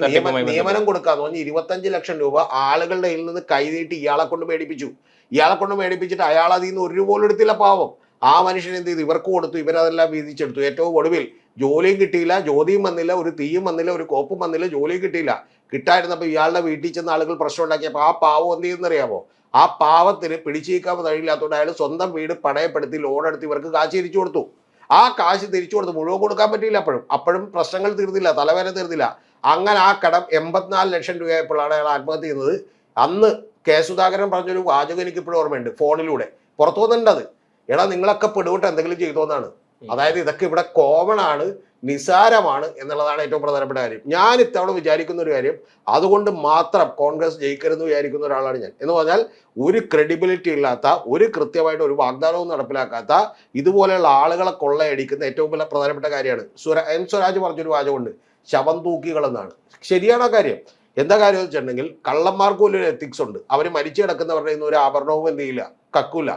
നിയമനം കൊടുക്കാന്ന് പറഞ്ഞ് 25 ലക്ഷം രൂപ ആളുകളുടെ കയ്യിൽ നിന്ന് കൈനീട്ടി ഇയാളെ കൊണ്ട് മേടിപ്പിച്ചിട്ട് അയാൾ അതിൽ നിന്ന് 1 രൂപ പോലും എടുത്തില്ല. പാവം ആ മനുഷ്യൻ എന്ത് ചെയ്തു? ഇവർക്ക് കൊടുത്തു, ഇവരതെല്ലാം വീതിച്ചെടുത്തു. ഏറ്റവും ഒടുവിൽ ജോലിയും കിട്ടിയില്ല, ജ്യോതിയും വന്നില്ല, ഒരു തീയും വന്നില്ല, ഒരു കോപ്പും വന്നില്ല, ജോലിയും കിട്ടിയില്ല. കിട്ടായിരുന്നപ്പോൾ ഇയാളുടെ വീട്ടിൽ ചെന്ന ആളുകൾ പ്രശ്നം ഉണ്ടാക്കിയപ്പോൾ ആ പാവം എന്ത് ചെയ്യുന്നറിയാമോ? ആ പാവത്തിന് പിടിച്ചേക്കാൻ കഴിയില്ലാത്തതുകൊണ്ട് അയാൾ സ്വന്തം വീട് പണയപ്പെടുത്തി ലോൺ എടുത്ത് ഇവർക്ക് കാശ് തിരിച്ചു കൊടുത്തു. ആ കാശ് തിരിച്ചു കൊടുത്തു, മുഴുവൻ കൊടുക്കാൻ പറ്റിയില്ല. അപ്പോഴും പ്രശ്നങ്ങൾ തീർന്നില്ല, തലവേദന തീർന്നില്ല. അങ്ങനെ ആ കടം 84 ലക്ഷം രൂപയായപ്പോഴാണ് അയാൾ ആത്മഹത്യ ചെയ്യുന്നത്. അന്ന് K. സുധാകരൻ പറഞ്ഞൊരു വാചകം എനിക്ക് ഇപ്പോഴും ഓർമ്മയുണ്ട്, ഫോണിലൂടെ പുറത്തു വന്നിട്ടുണ്ട്. എടാ നിങ്ങളൊക്കെ പെടുവിട്ട് എന്തെങ്കിലും ചെയ്തോന്നാണ്. അതായത് ഇതൊക്കെ ഇവിടെ കോമൺ ആണ്, നിസാരമാണ് എന്നുള്ളതാണ് ഏറ്റവും പ്രധാനപ്പെട്ട കാര്യം. ഞാൻ ഇത്തവണ വിചാരിക്കുന്ന ഒരു കാര്യം, അതുകൊണ്ട് മാത്രം കോൺഗ്രസ് ജയിക്കരുതെന്ന് വിചാരിക്കുന്ന ഒരാളാണ് ഞാൻ. എന്ന് പറഞ്ഞാൽ ഒരു ക്രെഡിബിലിറ്റി ഇല്ലാത്ത, ഒരു കൃത്യമായിട്ട് ഒരു വാഗ്ദാനവും നടപ്പിലാക്കാത്ത, ഇതുപോലെയുള്ള ആളുകളെ കൊള്ളയടിക്കുന്ന ഏറ്റവും വലിയ പ്രധാനപ്പെട്ട കാര്യമാണ്. M. സ്വരാജ് പറഞ്ഞൊരു വാചകമുണ്ട്, ശവം തൂക്കികൾ എന്നാണ്. ശരിയാണ് ആ കാര്യം. എന്താ കാര്യം എന്ന് വെച്ചിട്ടുണ്ടെങ്കിൽ, കള്ളന്മാർക്ക് പോലും ഒരു എത്തിക്സ് ഉണ്ട്. അവർ മരിച്ചു കിടക്കുന്നവരുടെ ഒരു ആഭരണവും എന്ത് ചെയ്യില്ല, കക്കൂല,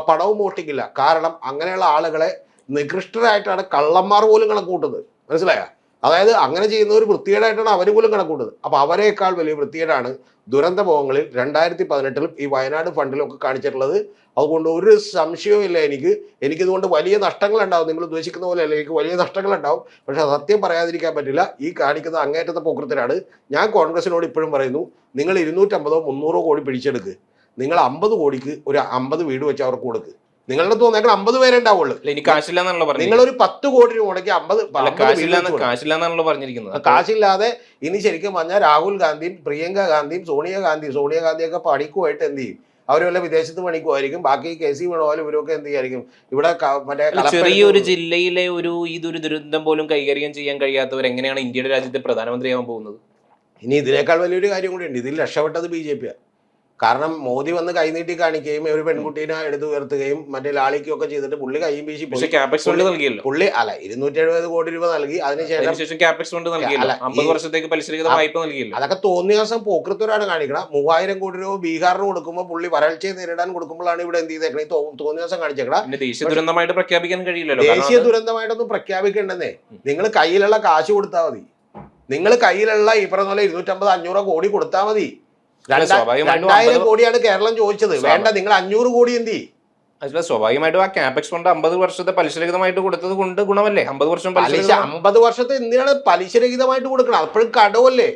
പണവും മോഷ്ടിക്കില്ല. കാരണം അങ്ങനെയുള്ള ആളുകളെ നികൃഷ്ടരായിട്ടാണ് കള്ളന്മാർ പോലും കണക്കൂട്ടുന്നത്. മനസ്സിലായോ? അതായത് അങ്ങനെ ചെയ്യുന്ന ഒരു വൃത്തികേടായിട്ടാണ് അവർ പോലും കണക്കൂട്ടുന്നത്. അപ്പൊ അവരെക്കാൾ വലിയ വൃത്തികേടാണ് ദുരന്ത മുഖങ്ങളിൽ 2018 ഈ വയനാട് ഫണ്ടിലും ഒക്കെ കാണിച്ചിട്ടുള്ളത്. അതുകൊണ്ട് ഒരു സംശയവും ഇല്ല എനിക്കിതുകൊണ്ട് വലിയ നഷ്ടങ്ങൾ ഉണ്ടാവും. നിങ്ങൾ ഉദ്ദേശിക്കുന്ന പോലെ അല്ല, എനിക്ക് വലിയ നഷ്ടങ്ങൾ ഉണ്ടാവും. പക്ഷെ സത്യം പറയാതിരിക്കാൻ പറ്റില്ല, ഈ കാണിക്കുന്ന അങ്ങേറ്റത്തെ പോക്കൃത്തിനാണ്. ഞാൻ കോൺഗ്രസിനോട് ഇപ്പോഴും പറയുന്നു, നിങ്ങൾ 250-300 കോടി പിടിച്ചെടുക്കുക. നിങ്ങൾ 50 കോടിക്ക് ഒരു 50 വീട് വെച്ച് അവർക്ക് കൊടുക്ക്. നിങ്ങളുടെ തോന്നേക്കണം 50 പേരെ ഉണ്ടാവുള്ളൂ. ഇനി കാശില്ലാന്നാണല്ലോ പറഞ്ഞത്. നിങ്ങളൊരു 10 കോടി രൂപ മുടക്കി 50 കാശില്ലാന്നാണല്ലോ പറഞ്ഞിരിക്കുന്നത്. കാശില്ലാതെ ഇനി ശരിക്കും പറഞ്ഞാൽ രാഹുൽ ഗാന്ധിയും പ്രിയങ്ക ഗാന്ധിയും സോണിയാഗാന്ധിയൊക്കെ പണിക്കുമായിട്ട് എന്ത് ചെയ്യും? അവർ വല്ല വിദേശത്ത് പണിക്കുമായിരിക്കും. ബാക്കി KC വേണോലും ഇവരൊക്കെ എന്ത് ചെയ്യായിരിക്കും? ഇവിടെ മറ്റേ ചെറിയൊരു ജില്ലയിലെ ഇതൊരു ദുരന്തം പോലും കൈകാര്യം ചെയ്യാൻ കഴിയാത്തവർ എങ്ങനെയാണ് ഇന്ത്യയുടെ രാജ്യത്തെ പ്രധാനമന്ത്രിയാവാൻ പോകുന്നത്? ഇനി ഇതിനേക്കാൾ വലിയൊരു കാര്യം കൂടി ഉണ്ട്. ഇതിൽ രക്ഷപ്പെട്ടത് BJP ആണ്. കാരണം മോദി വന്ന് കൈനീട്ടി കാണിക്കുകയും ഒരു പെൺകുട്ടീനെ എടുത്തു ഉയർത്തുകയും മറ്റേ ലാളിക്കുകയൊക്കെ ചെയ്തിട്ട് പുള്ളി കൈയും വീശി പോയി. പുള്ളി 270 കോടി രൂപ നൽകി. അതിനുശേഷം 50 വർഷത്തേക്ക് പലിശരഹിത വായ്പ നൽകിയില്ല. അതൊക്കെ തോന്നിയ ദിവസം പോക്കൃത്തരാണ് കാണിക്കണം. 3000 കോടി രൂപ ബീഹാറിന് കൊടുക്കുമ്പോൾ പുള്ളി വരൾച്ചയെ നേരിടാൻ കൊടുക്കുമ്പോഴാണ് ഇവിടെ എന്ത് ചെയ്തേക്കണേ തോന്നിയ ദിവസം കാണിച്ചേക്കണം. ദേശീയ ദുരന്തമായിട്ട് പ്രഖ്യാപിക്കാൻ കഴിയില്ലല്ലോ. ദേശീയ ദുരന്തമായിട്ടൊന്നും പ്രഖ്യാപിക്കേണ്ടെന്നേ. നിങ്ങൾ കയ്യിലുള്ള കാശ് കൊടുത്താൽ മതി. നിങ്ങൾ കയ്യിലുള്ള ഈ പറഞ്ഞ പോലെ 250-500 കോടി കൊടുത്താൽ മതി. 2000 കോടിയാണ് കേരളം ചോദിച്ചത്. വേണ്ട, നിങ്ങൾ 500 കോടി എന്ത് ചെയ്യും? സ്വാഭാവികമായിട്ടും ആ ക്യാപെക്സ് ഫണ്ട് 50 വർഷത്തെ പലിശരഹിതമായിട്ട് കൊടുത്തത് കൊണ്ട് ഗുണമല്ലേ? 50 വർഷം 50 വർഷത്തെ എന്തിനാണ് പലിശരഹിതമായിട്ട് കൊടുക്കണം? അപ്പോഴും കടമല്ലേ?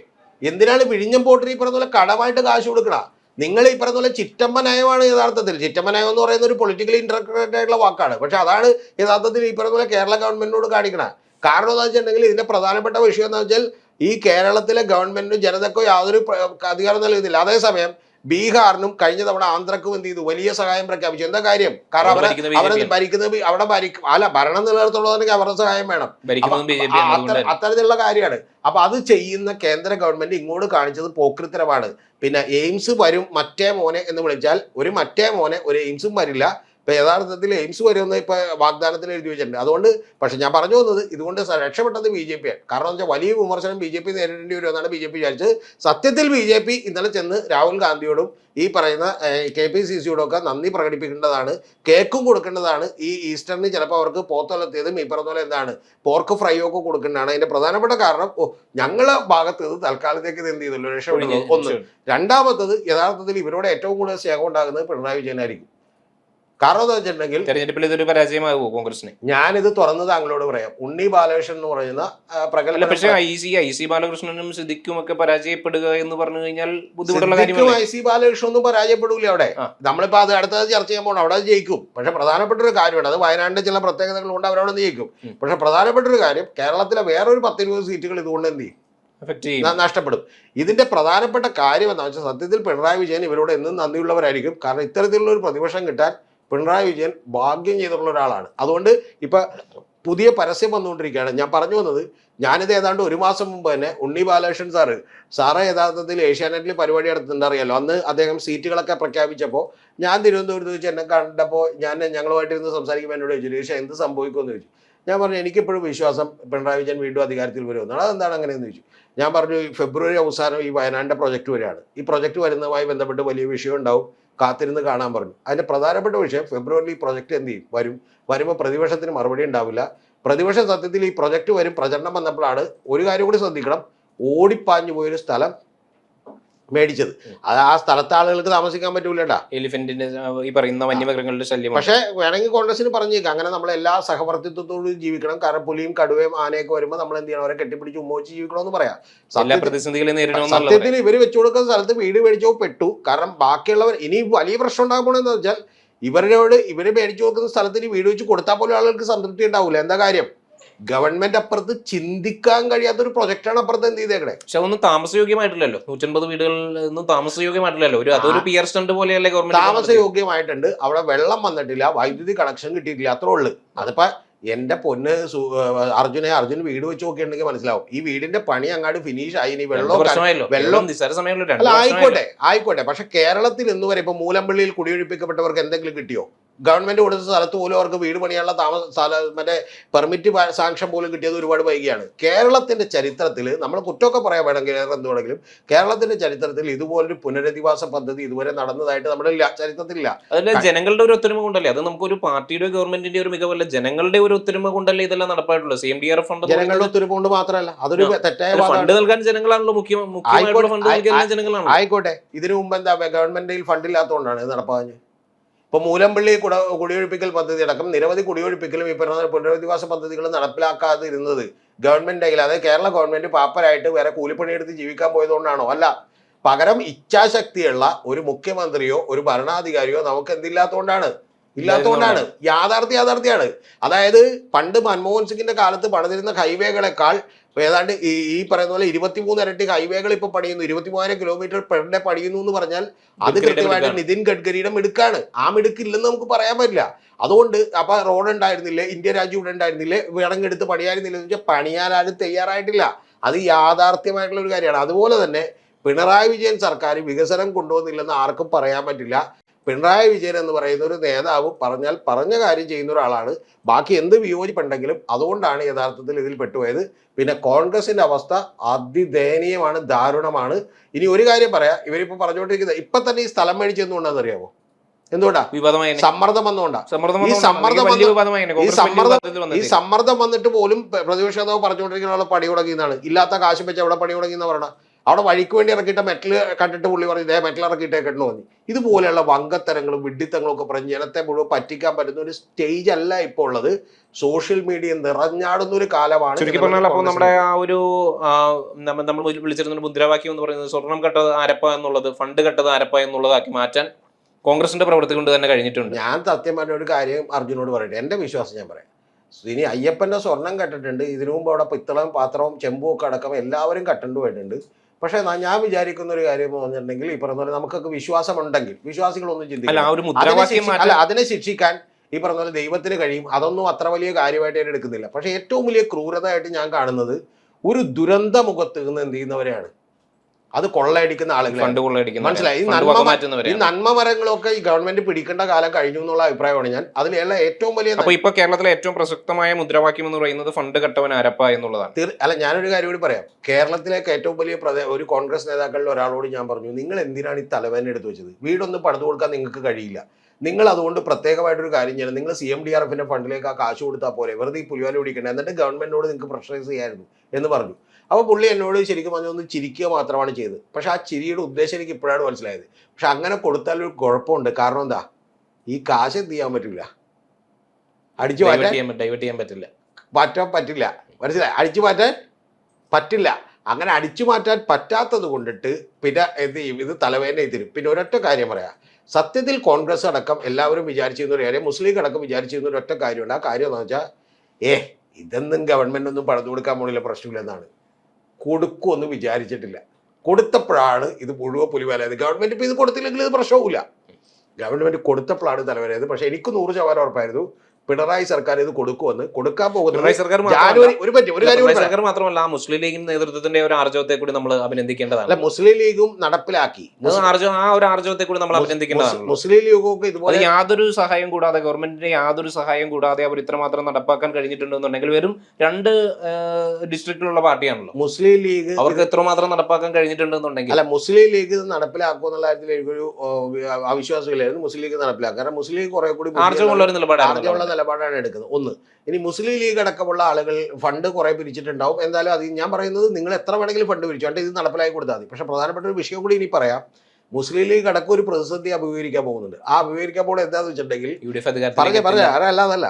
എന്തിനാണ് വിഴിഞ്ഞം പോർട്ടിൽ ഈ പറഞ്ഞ പോലെ കടമായിട്ട് കാശ് കൊടുക്കണം? നിങ്ങൾ ഈ പറഞ്ഞ പോലെ ചിറ്റമ്മ നയമാണ് യഥാർത്ഥത്തിൽ. ചിറ്റമ്മ നയം എന്ന് പറയുന്ന ഒരു പൊളിറ്റിക്കലി ഇന്റർപ്രേറ്റഡ് ആയിട്ടുള്ള വാക്കാണ്. പക്ഷെ അതാണ് യഥാർത്ഥത്തിൽ ഈ പറഞ്ഞ പോലെ കേരള ഗവൺമെന്റിനോട് കാണിക്കണം. കാരണം എന്താ വെച്ചിട്ടുണ്ടെങ്കിൽ ഇതിന്റെ പ്രധാനപ്പെട്ട വിഷയം എന്താ വെച്ചാൽ ഈ കേരളത്തിലെ ഗവൺമെന്റിനും ജനതക്കോ യാതൊരു അധികാരം നൽകുന്നില്ല. അതേസമയം ബീഹാറിനും കഴിഞ്ഞ തവണ ആന്ധ്രക്കും എന്ത് ചെയ്തു? വലിയ സഹായം പ്രഖ്യാപിച്ചു. എന്താ കാര്യം? കാരണം അവരെ ഭരിക്കുന്നത് ഭരണം നിലനിർത്തുള്ളതാണെങ്കിൽ അവരുടെ സഹായം വേണം. അത്തരത്തിലുള്ള കാര്യമാണ്. അപ്പൊ അത് ചെയ്യുന്ന കേന്ദ്ര ഗവൺമെന്റ് ഇങ്ങോട്ട് കാണിച്ചത് പോക്രിത്തരമാണ്. പിന്നെ എയിംസ് വരും മറ്റേ മോനെ എന്ന് വിളിച്ചാൽ ഒരു മറ്റേ മോനെ ഒരു എയിംസും വരില്ല. ഇപ്പൊ യഥാർത്ഥത്തിൽ എയിംസ് വരുമെന്ന് ഇപ്പൊ വാഗ്ദാനത്തിൽ എഴുതി വെച്ചിട്ടുണ്ട്. അതുകൊണ്ട് പക്ഷെ ഞാൻ പറഞ്ഞു വന്നത് ഇതുകൊണ്ട് രക്ഷപ്പെട്ടത് BJP ആണ്. കാരണം എന്ന് വെച്ചാൽ വലിയ വിമർശനം BJP നേരിടേണ്ടി വരുമെന്നാണ് BJP വിചാരിച്ചത്. സത്യത്തിൽ BJP ഇന്നലെ ചെന്ന് രാഹുൽ ഗാന്ധിയോടും ഈ പറയുന്ന KPCCയോടും ഒക്കെ നന്ദി പ്രകടിപ്പിക്കേണ്ടതാണ്. കേക്കും കൊടുക്കേണ്ടതാണ്. ഈ ഈസ്റ്ററിന് ചിലപ്പോൾ അവർക്ക് പോത്തലത്തിയതും ഈ പറഞ്ഞ പോലെ എന്താണ് പോർക്ക് ഫ്രൈ ഒക്കെ കൊടുക്കേണ്ടതാണ്. അതിന്റെ പ്രധാനപ്പെട്ട കാരണം ഞങ്ങളെ ഭാഗത്ത് ഇത് തൽക്കാലത്തേക്ക് ഇത് എന്ത് ചെയ്തല്ലോ രക്ഷപ്പെടുന്നത് ഒന്ന്. രണ്ടാമത്തത് യഥാർത്ഥത്തിൽ ഇവരോട് ഏറ്റവും കൂടുതൽ സ്നേഹം ഉണ്ടാകുന്നത് പിണറായി വിജയനായിരിക്കും. കാരണം എന്താ വെച്ചിട്ടുണ്ടെങ്കിൽ തെരഞ്ഞെടുപ്പിൽ ഇതൊരു പരാജയമാകുമോ കോൺഗ്രസിന്? ഞാനിത് തുറന്ന് താങ്കളോട് പറയാം. ഉണ്ണി ബാലകൃഷ്ണൻ എന്ന് പറയുന്ന പ്രഗത്ഭ, പക്ഷേ ഐ സി ബാലകൃഷ്ണനും സിദ്ദിഖും ഒക്കെ പരാജയപ്പെടുക എന്ന് പറഞ്ഞു കഴിഞ്ഞാൽ ബുദ്ധിമുട്ടുള്ള കാര്യമാണ്. IC ബാലകൃഷ്ണൻ ഒന്നും പരാജയപ്പെടൂല. അവിടെ നമ്മളിപ്പോ അത് അടുത്തത് ചർച്ച ചെയ്യാൻ പോകണം. അവിടെ ജയിക്കും. പക്ഷെ പ്രധാനപ്പെട്ട ഒരു കാര്യമാണ്, അത് വയനാടിന്റെ ചില പ്രത്യേകതകൾ കൊണ്ട് അവരവിടെ ജയിക്കും. പക്ഷെ പ്രധാനപ്പെട്ട ഒരു കാര്യം, കേരളത്തിലെ വേറൊരു 10-20 സീറ്റുകൾ ഇതുകൊണ്ട് എന്ത് ചെയ്യും? നഷ്ടപ്പെടും. ഇതിന്റെ പ്രധാനപ്പെട്ട കാര്യം എന്താ വെച്ചാൽ സത്യത്തിൽ പിണറായി വിജയൻ ഇവരോട് എന്നും നന്ദിയുള്ളവരായിരിക്കും. കാരണം ഇത്തരത്തിലുള്ള ഒരു പ്രതിപക്ഷം കിട്ടാൻ പിണറായി വിജയൻ ഭാഗ്യം ചെയ്തിട്ടുള്ള ഒരാളാണ്. അതുകൊണ്ട് ഇപ്പൊ പുതിയ പരസ്യം വന്നുകൊണ്ടിരിക്കുകയാണ്. ഞാൻ പറഞ്ഞു വന്നത്, ഞാനിത് ഏതാണ്ട് 1 മാസം മുമ്പ് തന്നെ ഉണ്ണി ബാലകൃഷ്ണൻ സാറ് യഥാർത്ഥത്തിൽ ഏഷ്യാനെറ്റിൽ പരിപാടി നടത്തുന്നുണ്ട്, അറിയാലോ. അന്ന് അദ്ദേഹം സീറ്റുകളൊക്കെ പ്രഖ്യാപിച്ചപ്പോൾ ഞാൻ തിരുവനന്തപുരത്ത് വെച്ച് എന്നെ കണ്ടപ്പോൾ ഞങ്ങളുമായിട്ടിരുന്ന് സംസാരിക്കുമ്പോൾ എന്നോട് ചോദിച്ചു, പക്ഷേ എന്ത് സംഭവിക്കുമെന്ന് ചോദിച്ചു. ഞാൻ പറഞ്ഞു എനിക്കിപ്പോഴും വിശ്വാസം പിണറായി വിജയൻ വീണ്ടും അധികാരത്തിൽ വരുമെന്നാണ്. അതെന്താണ് അങ്ങനെയെന്ന് ചോദിച്ചു. ഞാൻ പറഞ്ഞു ഫെബ്രുവരി അവസാനം ഈ വയനാടിന്റെ പ്രൊജക്ട് വരികയാണ്. ഈ പ്രൊജക്ട് വരുന്നതുമായി ബന്ധപ്പെട്ട് വലിയ വിഷയം ഉണ്ടാവും, കാത്തിരുന്ന് കാണാൻ പറഞ്ഞു. അതിന്റെ പ്രധാനപ്പെട്ട വിഷയം ഫെബ്രുവരിയിൽ ഈ പ്രൊജക്ട് എന്ത് ചെയ്യും? വരുമ്പോൾ പ്രതിപക്ഷത്തിന് മറുപടി ഉണ്ടാവില്ല. പ്രതിപക്ഷം സത്യത്തിൽ ഈ പ്രൊജക്ട് വരും പ്രചരണം വന്നപ്പോഴാണ് ഒരു കാര്യം കൂടി ശ്രദ്ധിക്കണം, ഓടിപ്പാഞ്ഞു പോയൊരു സ്ഥലം മേടിച്ചത്. അത് ആ സ്ഥലത്തെ ആളുകൾക്ക് താമസിക്കാൻ പറ്റൂലട്ടാ, എലിഫന്റിന്റെ ഈ പറയുന്ന വന്യമൃഗങ്ങളുടെ ശല്യം. പക്ഷെ വേണമെങ്കിൽ കോൺഗ്രസിന് പറഞ്ഞേക്കാം അങ്ങനെ നമ്മൾ എല്ലാ സഹവർത്തിത്വത്തോടും ജീവിക്കണം. കാരണം പുലിയും കടുവയും ആനയൊക്കെ വരുമ്പോൾ നമ്മൾ എന്ത് ചെയ്യണം? അവരെ കെട്ടിപ്പിടിച്ച് ഉമ്മോച്ച് ജീവിക്കണമെന്ന് പറയാം. സത്യത്തിൽ ഇവര് വെച്ചു കൊടുക്കുന്ന സ്ഥലത്ത് വീട് മേടിച്ചോ പെട്ടു. കാരണം ബാക്കിയുള്ളവർ ഇനി വലിയ പ്രശ്നം ഉണ്ടാകുമ്പോഴെന്ന് വെച്ചാൽ ഇവര് മേടിച്ചു കൊടുക്കുന്ന സ്ഥലത്തിന് വീട് വെച്ച് കൊടുത്താൽ പോലും ആളുകൾക്ക് സംതൃപ്തി ഉണ്ടാവില്ല. എന്താ കാര്യം? ഗവൺമെന്റ് അപ്പുറത്ത് ചിന്തിക്കാൻ കഴിയാത്ത ഒരു പ്രൊജക്റ്റാണ് അപ്പുറത്ത് എന്ത് ചെയ്തേക്കണേ. പക്ഷെ അതൊന്നും താമസയോഗ്യമായിട്ടില്ലല്ലോ. 150 വീടുകളിൽ താമസയോഗ്യമായിട്ടില്ലല്ലോ. അതൊരു പിയർ സ്റ്റണ്ട് പോലെയല്ലേ ഗവൺമെന്റ്? താമസയോഗ്യമായിട്ടുണ്ട്. അവിടെ വെള്ളം വന്നിട്ടില്ല, വൈദ്യുതി കണക്ഷൻ കിട്ടിയിട്ടില്ല, അത്രേ ഉള്ളു. അതിപ്പോ എന്റെ പൊന്ന് അർജുൻ വീട് വെച്ച് നോക്കിയിട്ടുണ്ടെങ്കിൽ മനസ്സിലാവും. ഈ വീടിന്റെ പണി അങ്ങാട് ഫിനിഷ് ആയി. ആയിക്കോട്ടെ. പക്ഷെ കേരളത്തിൽ ഇന്ന് വരെ ഇപ്പൊ മൂലമ്പള്ളിയിൽ കുടിയൊഴിപ്പിക്കപ്പെട്ടവർക്ക് എന്തെങ്കിലും കിട്ടിയോ? ഗവൺമെന്റ് കൊടുത്ത സ്ഥലത്ത് പോലും അവർക്ക് വീട് പണിയാനുള്ള മറ്റേ പെർമിറ്റ് സാങ്ഷൻ പോലും കിട്ടിയത് ഒരുപാട് വൈകിയാണ്. കേരളത്തിന്റെ ചരിത്രത്തിൽ നമ്മൾ കുറ്റമൊക്കെ പറയാൻ വേണമെങ്കിൽ എന്ത് വേണമെങ്കിലും കേരളത്തിന്റെ ചരിത്രത്തിൽ ഇതുപോലൊരു പുനരധിവാസ പദ്ധതി ഇതുവരെ നടന്നതായിട്ട് നമ്മുടെ ചരിത്രത്തിലില്ല. അതിന്റെ ജനങ്ങളുടെ ഒരു ഒത്തൊരുമ കൊണ്ടല്ലേ? അത് നമുക്കൊരു പാർട്ടിയുടെ ഗവൺമെന്റിന്റെ ഒരു മികവല്ല, ജനങ്ങളുടെ ഒരു ഒത്തൊരുമ കൊണ്ടല്ലേ ഇതെല്ലാം നടപ്പായിട്ടുള്ളത്. CMDRF ഫണ്ട് ജനങ്ങളുടെ ഒത്തൊരുമ കൊണ്ട് മാത്രമല്ല, അതൊരു തെറ്റായ ഫണ്ട് നൽകാൻ ജനങ്ങളാണല്ലോ മുഖ്യമായിട്ടുള്ള ഫണ്ട് നൽകാൻ ജനങ്ങളാണ്. ആയിക്കോട്ടെ, ഇതിനു മുമ്പ് എന്താ ഗവൺമെന്റിൽ ഫണ്ടില്ലാത്തതുകൊണ്ടാണ് ഇത് നടപ്പാഞ്ഞ്. ഇപ്പൊ മൂലമ്പള്ളി കുടിയൊഴിപ്പിക്കൽ പദ്ധതി അടക്കം നിരവധി കുടിയൊഴിപ്പിക്കലും ഈ പറഞ്ഞ പുനരധിവാസ പദ്ധതികളും നടപ്പിലാക്കാതിരുന്നത് ഗവൺമെന്റ് കയ്യിൽ, അതായത് കേരള ഗവൺമെന്റ് പാപ്പരായിട്ട് വേറെ കൂലിപ്പണിയെടുത്ത് ജീവിക്കാൻ പോയതുകൊണ്ടാണോ? അല്ല. പകരം ഇച്ഛാശക്തിയുള്ള ഒരു മുഖ്യമന്ത്രിയോ ഒരു ഭരണാധികാരിയോ നമുക്ക് എന്തില്ലാത്തതുകൊണ്ടാണ്, ഇല്ലാത്തതുകൊണ്ടാണ്. യാഥാർത്ഥ്യമാണ്. അതായത് പണ്ട് മൻമോഹൻ സിംഗിന്റെ കാലത്ത് പണിതിരുന്ന ഹൈവേകളെക്കാൾ ഏതാണ്ട് ഈ പറയുന്ന പോലെ 23 ഇരട്ടി ഹൈവേകൾ ഇപ്പൊ പണിയുന്നു, 23,000 കിലോമീറ്റർ പെർ ഡേ പണിയുന്നു എന്ന് പറഞ്ഞാൽ അത് കൃത്യമായിട്ട് നിതിൻ ഗഡ്കരിയുടെ മിടുക്കാണ്. ആ മിടുക്കില്ലെന്ന് നമുക്ക് പറയാൻ പറ്റില്ല. അതുകൊണ്ട് അപ്പൊ റോഡ് ഉണ്ടായിരുന്നില്ലേ, ഇന്ത്യ രാജ്യം ഇവിടെ ഉണ്ടായിരുന്നില്ലേ, വിടങ്ങെടുത്ത് പണിയായിരുന്നില്ല എന്ന് വെച്ചാൽ പണിയാനാരും തയ്യാറായിട്ടില്ല. അത് യാഥാർത്ഥ്യമായിട്ടുള്ള ഒരു കാര്യമാണ്. അതുപോലെ തന്നെ പിണറായി വിജയൻ സർക്കാർ വികസനം കൊണ്ടുവന്നില്ലെന്ന് ആർക്കും പറയാൻ പറ്റില്ല. പിണറായി വിജയൻ എന്ന് പറയുന്ന ഒരു നേതാവ് പറഞ്ഞാൽ പറഞ്ഞ കാര്യം ചെയ്യുന്ന ഒരാളാണ്. ബാക്കി എന്ത് വിയോജിപ്പുണ്ടെങ്കിലും അതുകൊണ്ടാണ് യഥാർത്ഥത്തിൽ ഇതിൽ പെട്ടുപോയത്. പിന്നെ കോൺഗ്രസിന്റെ അവസ്ഥ അതിദയനീയമാണ്, ദാരുണമാണ്. ഇനി ഒരു കാര്യം പറയാം, ഇവരിപ്പോ പറഞ്ഞുകൊണ്ടിരിക്കുന്നത് ഇപ്പൊ തന്നെ ഈ സ്ഥലം മേടിച്ചെന്നുകൊണ്ടാന്ന് അറിയാമോ? എന്തുകൊണ്ടാ? സമ്മർദ്ദം വന്നുകൊണ്ടാ. ഈ സമ്മർദ്ദം വന്നിട്ട് പോലും പ്രതിപക്ഷ നേതാവ് പറഞ്ഞുകൊണ്ടിരിക്കുന്ന പണി തുടങ്ങിയെന്നാണ്. ഇല്ലാത്ത കാശ് വെച്ച് അവിടെ പണി തുടങ്ങിയെന്ന് പറയണ. അവിടെ വഴിക്ക് വേണ്ടി ഇറക്കിയിട്ട മെറ്റൽ കണ്ടിട്ട് പുള്ളി പറഞ്ഞു ഇതേ മെറ്റൽ ഇറക്കിയിട്ടേക്കെട്ട് പറഞ്ഞു. ഇതുപോലെയുള്ള വങ്കത്തരങ്ങളും വിഡ്ഢിത്തങ്ങളും ഒക്കെ പറഞ്ഞ് ജനത്തെ മുഴുവൻ പറ്റിക്കാൻ പറ്റുന്ന ഒരു സ്റ്റേജ് അല്ല ഇപ്പോൾ ഉള്ളത്. സോഷ്യൽ മീഡിയ നിറഞ്ഞാടുന്ന ഒരു കാലമാണ്. ചുരുക്കി പറഞ്ഞാൽ അപ്പോൾ നമ്മുടെ ആ ഒരു നമ്മൾ വിളിച്ചിരുന്ന മുദ്രാവാക്യം എന്ന് പറയുന്നത് സ്വർണം കട്ടത് ആരപ്പ എന്നുള്ളത് ഫണ്ട് കട്ടത് ആരപ്പ എന്നുള്ളതാക്കി മാറ്റാൻ കോൺഗ്രസിന്റെ പ്രവർത്തി കൊണ്ട് തന്നെ കഴിഞ്ഞിട്ടുണ്ട്. ഞാൻ സത്യം പറഞ്ഞ ഒരു കാര്യം അർജുനോട് പറയട്ടെ, എന്റെ വിശ്വാസം ഞാൻ പറയാം. ഇനി അയ്യപ്പന്റെ സ്വർണം കട്ടിട്ടുണ്ട്, ഇതിനു മുമ്പ് അവിടെ പിത്തളവും പാത്രവും ചെമ്പും ഒക്കെ അടക്കം എല്ലാവരും കട്ടണ്ടു പോയിട്ടുണ്ട്. പക്ഷെ ഞാൻ വിചാരിക്കുന്ന ഒരു കാര്യം എന്ന് പറഞ്ഞിട്ടുണ്ടെങ്കിൽ ഈ പറഞ്ഞ പോലെ നമുക്കൊക്കെ വിശ്വാസമുണ്ടെങ്കിൽ, വിശ്വാസികളൊന്നും ചിന്തിക്കില്ല, അതിനെ ശിക്ഷിക്കാൻ ഈ പറഞ്ഞ പോലെ ദൈവത്തിന് കഴിയും. അതൊന്നും അത്ര വലിയ കാര്യമായിട്ട് ഞാൻ എടുക്കുന്നില്ല. പക്ഷെ ഏറ്റവും വലിയ ക്രൂരതയായിട്ട് ഞാൻ കാണുന്നത് ഒരു ദുരന്ത മുഖത്ത് നിന്ന് എന്ത് ചെയ്യുന്നവരെയാണ്, അത് കൊള്ളയടിക്കുന്ന ആളുകളാണ്. മനസ്സിലായി? ഈ നന്മ മരങ്ങളൊക്കെ ഈ ഗവൺമെന്റ് പിടിക്കേണ്ട കാലം കഴിഞ്ഞു എന്നുള്ള അഭിപ്രായമാണ് ഞാൻ. അതിലുള്ള ഏറ്റവും വലിയ ഇപ്പൊ കേരളത്തിലെ ഏറ്റവും പ്രസക്തമായ മുദ്രാവാക്യം എന്ന് പറയുന്നത് ഫണ്ട് കട്ടവൻ ആരപ്പ എന്നുള്ളതാണ്. അല്ല, ഞാനൊരു കാര്യം കൂടി പറയാം. കേരളത്തിലേക്ക് ഏറ്റവും വലിയ ഒരു കോൺഗ്രസ് നേതാക്കളിൽ ഒരാളോട് ഞാൻ പറഞ്ഞു, നിങ്ങൾ എന്തിനാണ് ഈ തലവേദന എടുത്തു വെച്ചത്? വീടൊന്നും പണിതു കൊടുക്കാൻ നിങ്ങൾക്ക് കഴിയില്ല. നിങ്ങൾ അതുകൊണ്ട് പ്രത്യേകമായിട്ടൊരു കാര്യം ചെയ്യണം. നിങ്ങൾ CMDRF ഫണ്ടിലേക്ക് ആ കാശ് കൊടുത്താൽ പോലെ വെറുതെ ഈ പുലിവാല പിടിക്കണ്ട, എന്നിട്ട് ഗവൺമെന്റിനോട് നിങ്ങൾക്ക് പ്രഷറൈസ് ചെയ്യായിരുന്നു എന്ന് പറഞ്ഞു. അപ്പോൾ പുള്ളി എന്നോട് ശരിക്കും പറഞ്ഞു ഒന്ന് ചിരിക്കുക മാത്രമാണ് ചെയ്തത്. പക്ഷെ ആ ചിരിയുടെ ഉദ്ദേശം എനിക്ക് ഇപ്പോഴാണ് മനസ്സിലായത്. പക്ഷെ അങ്ങനെ കൊടുത്താൽ ഒരു കുഴപ്പമുണ്ട്. കാരണം എന്താ, ഈ കാശ് എന്ത് ചെയ്യാൻ പറ്റില്ല, അടിച്ചു മാറ്റാൻ പറ്റില്ല. മനസ്സിലായി? അടിച്ചു മാറ്റാൻ പറ്റില്ല. അങ്ങനെ അടിച്ചു മാറ്റാൻ പറ്റാത്തത് കൊണ്ടിട്ട് പിന്നെ എന്ത് ചെയ്യും, ഇത് തലവേദന തരും. പിന്നെ ഒരൊറ്റ കാര്യം പറയാം, സത്യത്തിൽ കോൺഗ്രസ് അടക്കം എല്ലാവരും വിചാരിച്ചിരുന്ന ഒരു കാര്യം, മുസ്ലിം അടക്കം വിചാരിച്ചിരുന്ന ഒരു ഒറ്റ കാര്യമുണ്ട്. ആ കാര്യം എന്താണെന്ന് വെച്ചാൽ ഇതൊന്നും ഗവൺമെന്റ് ഒന്നും പണിതു കൊടുക്കാൻ പോണില്ല, പ്രശ്നമില്ലെന്നാണ്. കൊടുക്കുമെന്ന് വിചാരിച്ചിട്ടില്ല. കൊടുത്തപ്പോഴാണ് ഇത് മുഴുവൻ പുലിവാലായത്. ഗവൺമെന്റ് ഇപ്പൊ ഇത് കൊടുത്തില്ലെങ്കിൽ ഇത് പ്രശ്നവുമില്ല. ഗവൺമെന്റ് കൊടുത്തപ്പോഴാണ് തലവരായത്. പക്ഷെ എനിക്ക് 100% ഉറപ്പായിരുന്നു പിണറായി സർക്കാർ ഇത് കൊടുക്കുമെന്ന്. കൊടുക്കാൻ പോകുന്നത് സർക്കാർ മാത്രമല്ല, മുസ്ലിം ലീഗിന്റെ നേതൃത്വത്തിന്റെ ഒരു ആർജവത്തെ കൂടി നമ്മൾ അഭിനന്ദിക്കേണ്ടതാണ്. മുസ്ലിം ലീഗും നടപ്പിലാക്കി ആ ഒരു ആർജവത്തെ കൂടി നമ്മൾ അഭിനന്ദിക്കേണ്ടതാണ്. മുസ്ലിം ലീഗൊക്കെ ഇതുപോലെ യാതൊരു സഹായം കൂടാതെ, ഗവൺമെന്റിന്റെ യാതൊരു സഹായം കൂടാതെ അവർ ഇത്രമാത്രം നടപ്പാക്കാൻ കഴിഞ്ഞിട്ടുണ്ടെന്നുണ്ടെങ്കിൽ വെറും 2 ഡിസ്ട്രിക്റ്റിലുള്ള പാർട്ടിയാണല്ലോ മുസ്ലിം ലീഗ്. അവർക്ക് എത്രമാത്രം നടപ്പാക്കാൻ കഴിഞ്ഞിട്ടുണ്ടെന്നുണ്ടെങ്കിൽ അല്ല, മുസ്ലിം ലീഗ് ഇത് നടപ്പിലാക്കുക എന്നുള്ള കാര്യത്തിൽ എനിക്കൊരു അവിശ്വാസമില്ലായിരുന്നു. മുസ്ലിം ലീഗ് നടപ്പിലാക്കുക. കാരണം മുസ്ലിം ലീഗ് കുറെ കൂടി ആർജവമുള്ള ഒരു നിലപാടാണ് എടുക്കുന്നത്. ഒന്ന്, ഇനി മുസ്ലിം ലീഗ് അടക്കമുള്ള ആളുകൾ ഫണ്ട് കുറെ പിരിച്ചിട്ടുണ്ടാവും. എന്തായാലും അത് ഞാൻ പറയുന്നത് നിങ്ങൾ എത്ര വേണമെങ്കിലും ഫണ്ട് പിരിച്ചു, ഇത് നടപ്പിലാക്കി കൊടുത്താൽ മതി. പക്ഷെ പ്രധാനപ്പെട്ട ഒരു വിഷയം കൂടി ഇനി പറയാം. മുസ്ലിം ലീഗ് അടക്കം ഒരു പ്രതിസന്ധി അഭിമുഖീകരിക്കാൻ പോകുന്നുണ്ട്. ആ അഭിമുഖീകരിക്കാൻ പോകുന്നത് എന്താണെന്ന് വെച്ചിട്ടുണ്ടെങ്കിൽ അല്ലാതല്ല,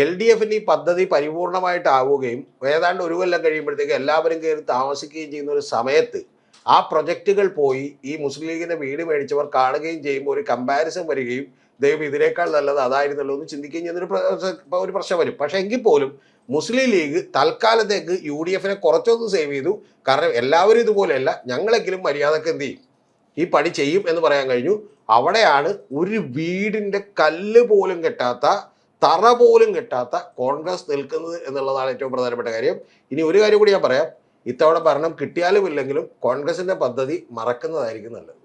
LDF ഈ പദ്ധതി പരിപൂർണമായിട്ടാവുകയും ഏതാണ്ട് ഒരു കൊല്ലം കഴിയുമ്പോഴത്തേക്ക് എല്ലാവരും കയറി താമസിക്കുകയും ചെയ്യുന്ന ഒരു സമയത്ത് ആ പ്രൊജക്റ്റുകൾ പോയി ഈ മുസ്ലിം ലീഗിന്റെ വീട് മേടിച്ചവർ കാണുകയും ചെയ്യുമ്പോൾ ഒരു കമ്പാരിസൺ വരികയും ദൈവം ഇതിനേക്കാൾ നല്ലത് അതായിരുന്നല്ലോ എന്ന് ചിന്തിക്കുകയും ചെയ്യുന്നൊരു ഒരു പ്രശ്നം വരും. പക്ഷെ എങ്കിൽ പോലും മുസ്ലിം ലീഗ് തൽക്കാലത്തേക്ക് UDF കുറച്ചൊന്ന് സേവ് ചെയ്തു. കാരണം എല്ലാവരും ഇതുപോലെയല്ല, ഞങ്ങളെങ്കിലും മര്യാദക്ക് എന്ത് ചെയ്യും, ഈ പണി ചെയ്യും എന്ന് പറയാൻ കഴിഞ്ഞു. അവിടെയാണ് ഒരു വീടിന്റെ കല്ല് പോലും കെട്ടാത്ത, തറ പോലും കെട്ടാത്ത കോൺഗ്രസ് നിൽക്കുന്നത് എന്നുള്ളതാണ് ഏറ്റവും പ്രധാനപ്പെട്ട കാര്യം. ഇനി ഒരു കാര്യം കൂടി ഞാൻ പറയാം, ഇത്തവണ ഭരണം കിട്ടിയാലും ഇല്ലെങ്കിലും കോൺഗ്രസിന്റെ പദ്ധതി മറക്കുന്നതായിരിക്കും നല്ലത്.